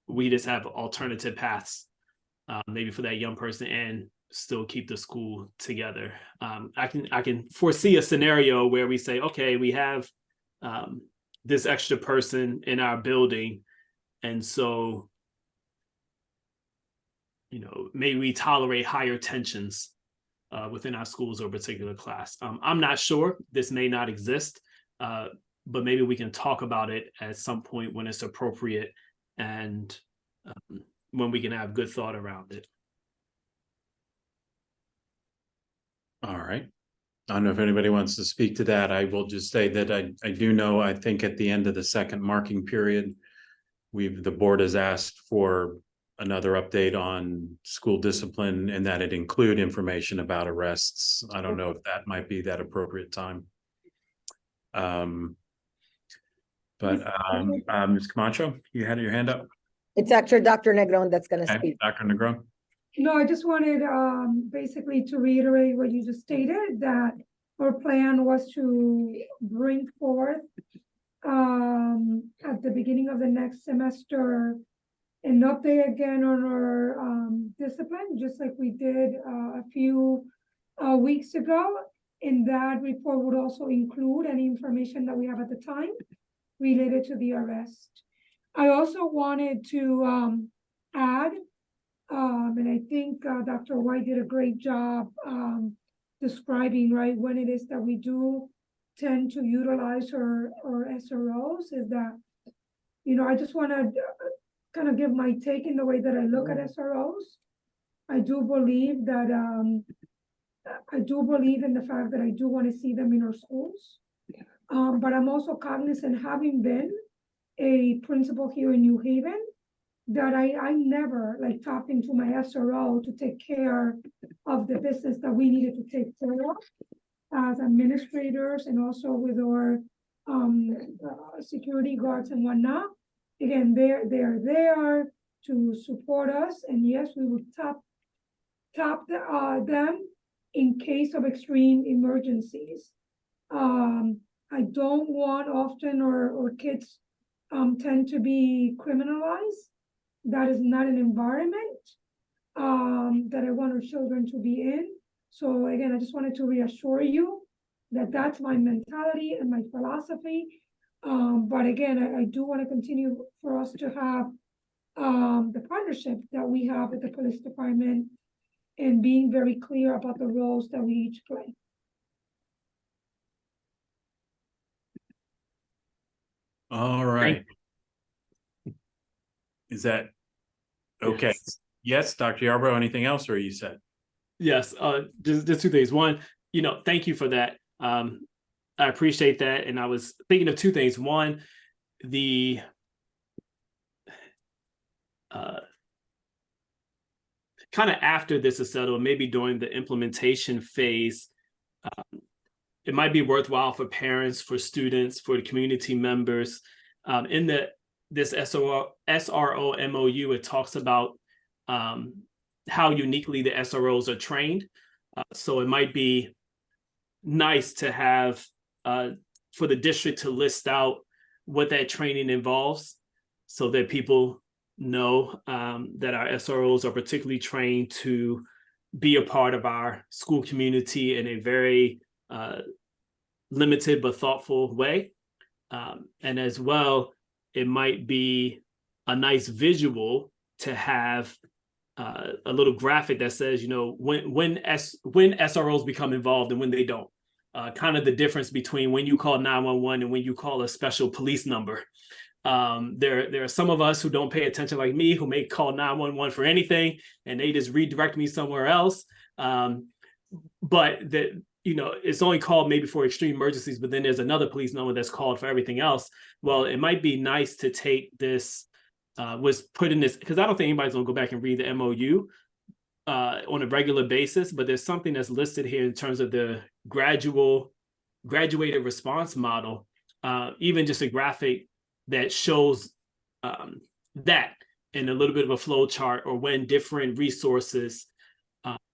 we just have alternative paths, maybe for that young person, and still keep the school together. I can foresee a scenario where we say, okay, we have this extra person in our building, and so, you know, maybe we tolerate higher tensions within our schools or a particular class. I'm not sure. This may not exist, but maybe we can talk about it at some point when it's appropriate and when we can have good thought around it. All right. I don't know if anybody wants to speak to that. I will just say that I do know, I think at the end of the second marking period, the board has asked for another update on school discipline, and that it include information about arrests. I don't know if that might be that appropriate time. Ms. Camacho, you had your hand up? It's actually Dr. Negron that's going to Okay, speak. Dr. Negron. No, I just wanted basically to reiterate what you just stated, that our plan was to bring forth at the beginning of the next semester an update again on our discipline, just like we did a few weeks ago. And that report would also include any information that we have at the time related to the arrest. I also wanted to add, and I think Dr. White did a great job describing, right, when it is that we do tend to utilize our SROs, is that I just want to kind of give my take in the way that I look at SROs. I do believe that I do believe in the fact that I do want to see them in our schools. But I'm also cognizant, having been a principal here in New Haven, that I never like tapped into my SRO to take care of the business that we needed to take care of as administrators and also with our security guards and whatnot. Again, they're there to support us, and yes, we would tap them in case of extreme emergencies. I don't want often or kids tend to be criminalized. That is not an environment that I want our children to be in. So again, I just wanted to reassure you that that's my mentality and my philosophy. But again, I do want to continue for us to have the partnership that we have with the police department and being very clear about the roles that we each play. All right. Is that okay? Yes, Dr. Yarbrough, anything else, or are you set? Yes, just two things. One, thank you for that. I appreciate that. And I was thinking of two things. One, the kind of after this is settled, maybe during the implementation phase, it might be worthwhile for parents, for students, for the community members. In this SRO MOU, it talks about how uniquely the SROs are trained. So it might be nice to have for the district to list out what that training involves so that people know that our SROs are particularly trained to be a part of our school community in a very limited but thoughtful way. And as well, it might be a nice visual to have a little graphic that says, when SROs become involved and when they don't. Kind of the difference between when you call 911 and when you call a special police number. There are some of us who don't pay attention, like me, who may call 911 for anything and they just redirect me somewhere else. But it's only called maybe for extreme emergencies, but then there's another police number that's called for everything else. Well, it might be nice to take this, was put in this, because I don't think anybody's gonna go back and read the MOU on a regular basis, but there's something that's listed here in terms of the graduated response model, even just a graphic that shows that in a little bit of a flow chart, or when different resources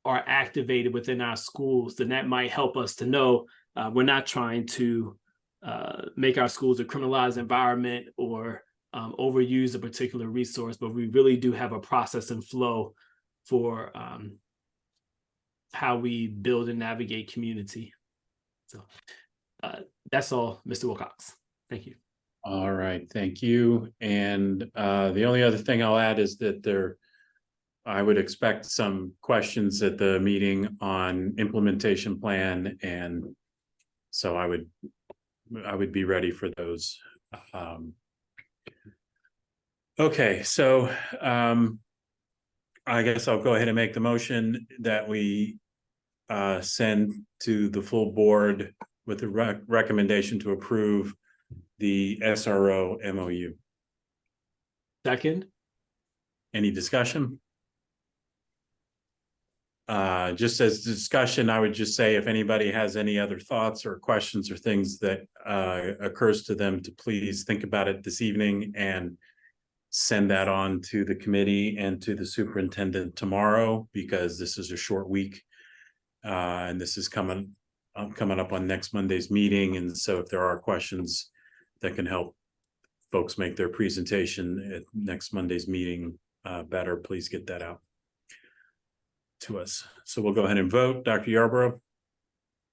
are activated within our schools, then that might help us to know we're not trying to make our schools a criminalized environment or overuse a particular resource, but we really do have a process and flow for how we build and navigate community. So that's all, Mr. Wilcox. Thank you. All right, thank you. And the only other thing I'll add is that I would expect some questions at the meeting on implementation plan, and so I would be ready for those. Okay, so I guess I'll go ahead and make the motion that we send to the full board with the recommendation to approve the SRO MOU. Second. Any discussion? Just as discussion, I would just say if anybody has any other thoughts or questions or things that occurs to them, to please think about it this evening and send that on to the committee and to the superintendent tomorrow, because this is a short week and this is coming up on next Monday's meeting. And so if there are questions that can help folks make their presentation at next Monday's meeting better, please get that out to us. So we'll go ahead and vote. Dr. Yarbrough?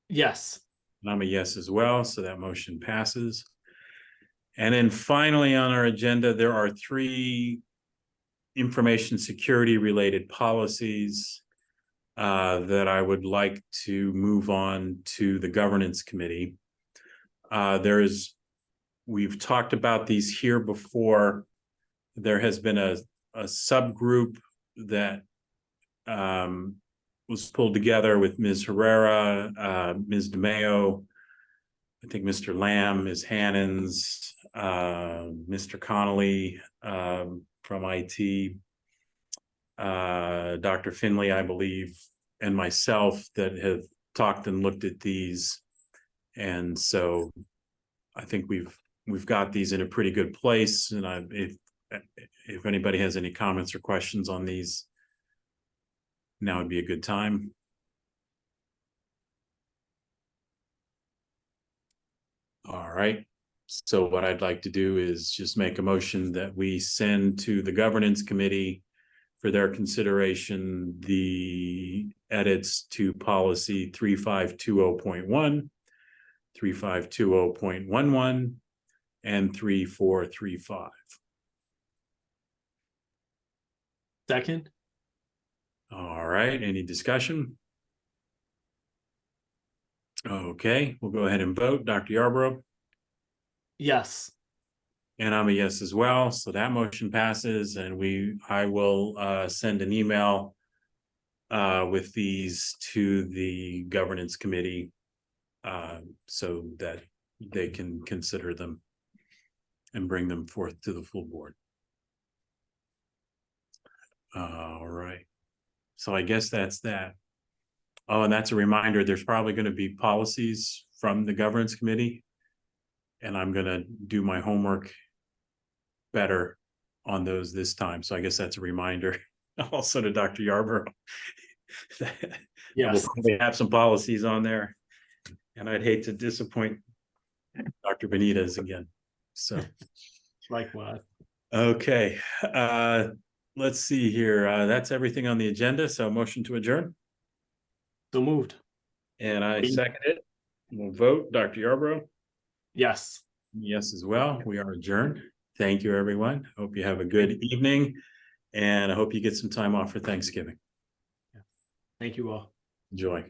Yes. And I'm a yes as well, so that motion passes. And then finally on our agenda, there are 3 information security related policies that I would like to move on to the governance committee. There is we've talked about these here before. There has been a subgroup that was pulled together with Ms. Herrera, Ms. DeMeo, I think Mr. Lamb, Ms. Hannons, Mr. Connolly from IT, Dr. Finley, I believe, and myself that have talked and looked at these. And so I think we've got these in a pretty good place. And if anybody has any comments or questions on these, now would be a good time. All right. So what I'd like to do is just make a motion that we send to the governance committee for their consideration the edits to policy 3520.1, 3520.11, and 3435. Second. All right, any discussion? Okay, we'll go ahead and vote. Dr. Yarborough? Yes. And I'm a yes as well. So that motion passes, and I will send an email with these to the governance committee so that they can consider them and bring them forth to the full board. All right. So I guess that's that. Oh, and that's a reminder, there's probably going to be policies from the governance committee, and I'm going to do my homework better on those this time. So I guess that's a reminder also to Dr. Yarborough. Yes. We'll probably have some policies on there, and I'd hate to disappoint Dr. Benitez again. So Likewise. okay, let's see here. That's everything on the agenda. So motion to adjourn. So moved. And I second it. We'll vote. Dr. Yarborough? Yes. Yes, as well. We are adjourned. Thank you, everyone. Hope you have a good evening, and I hope you get some time off for Thanksgiving. Thank you all. Enjoy.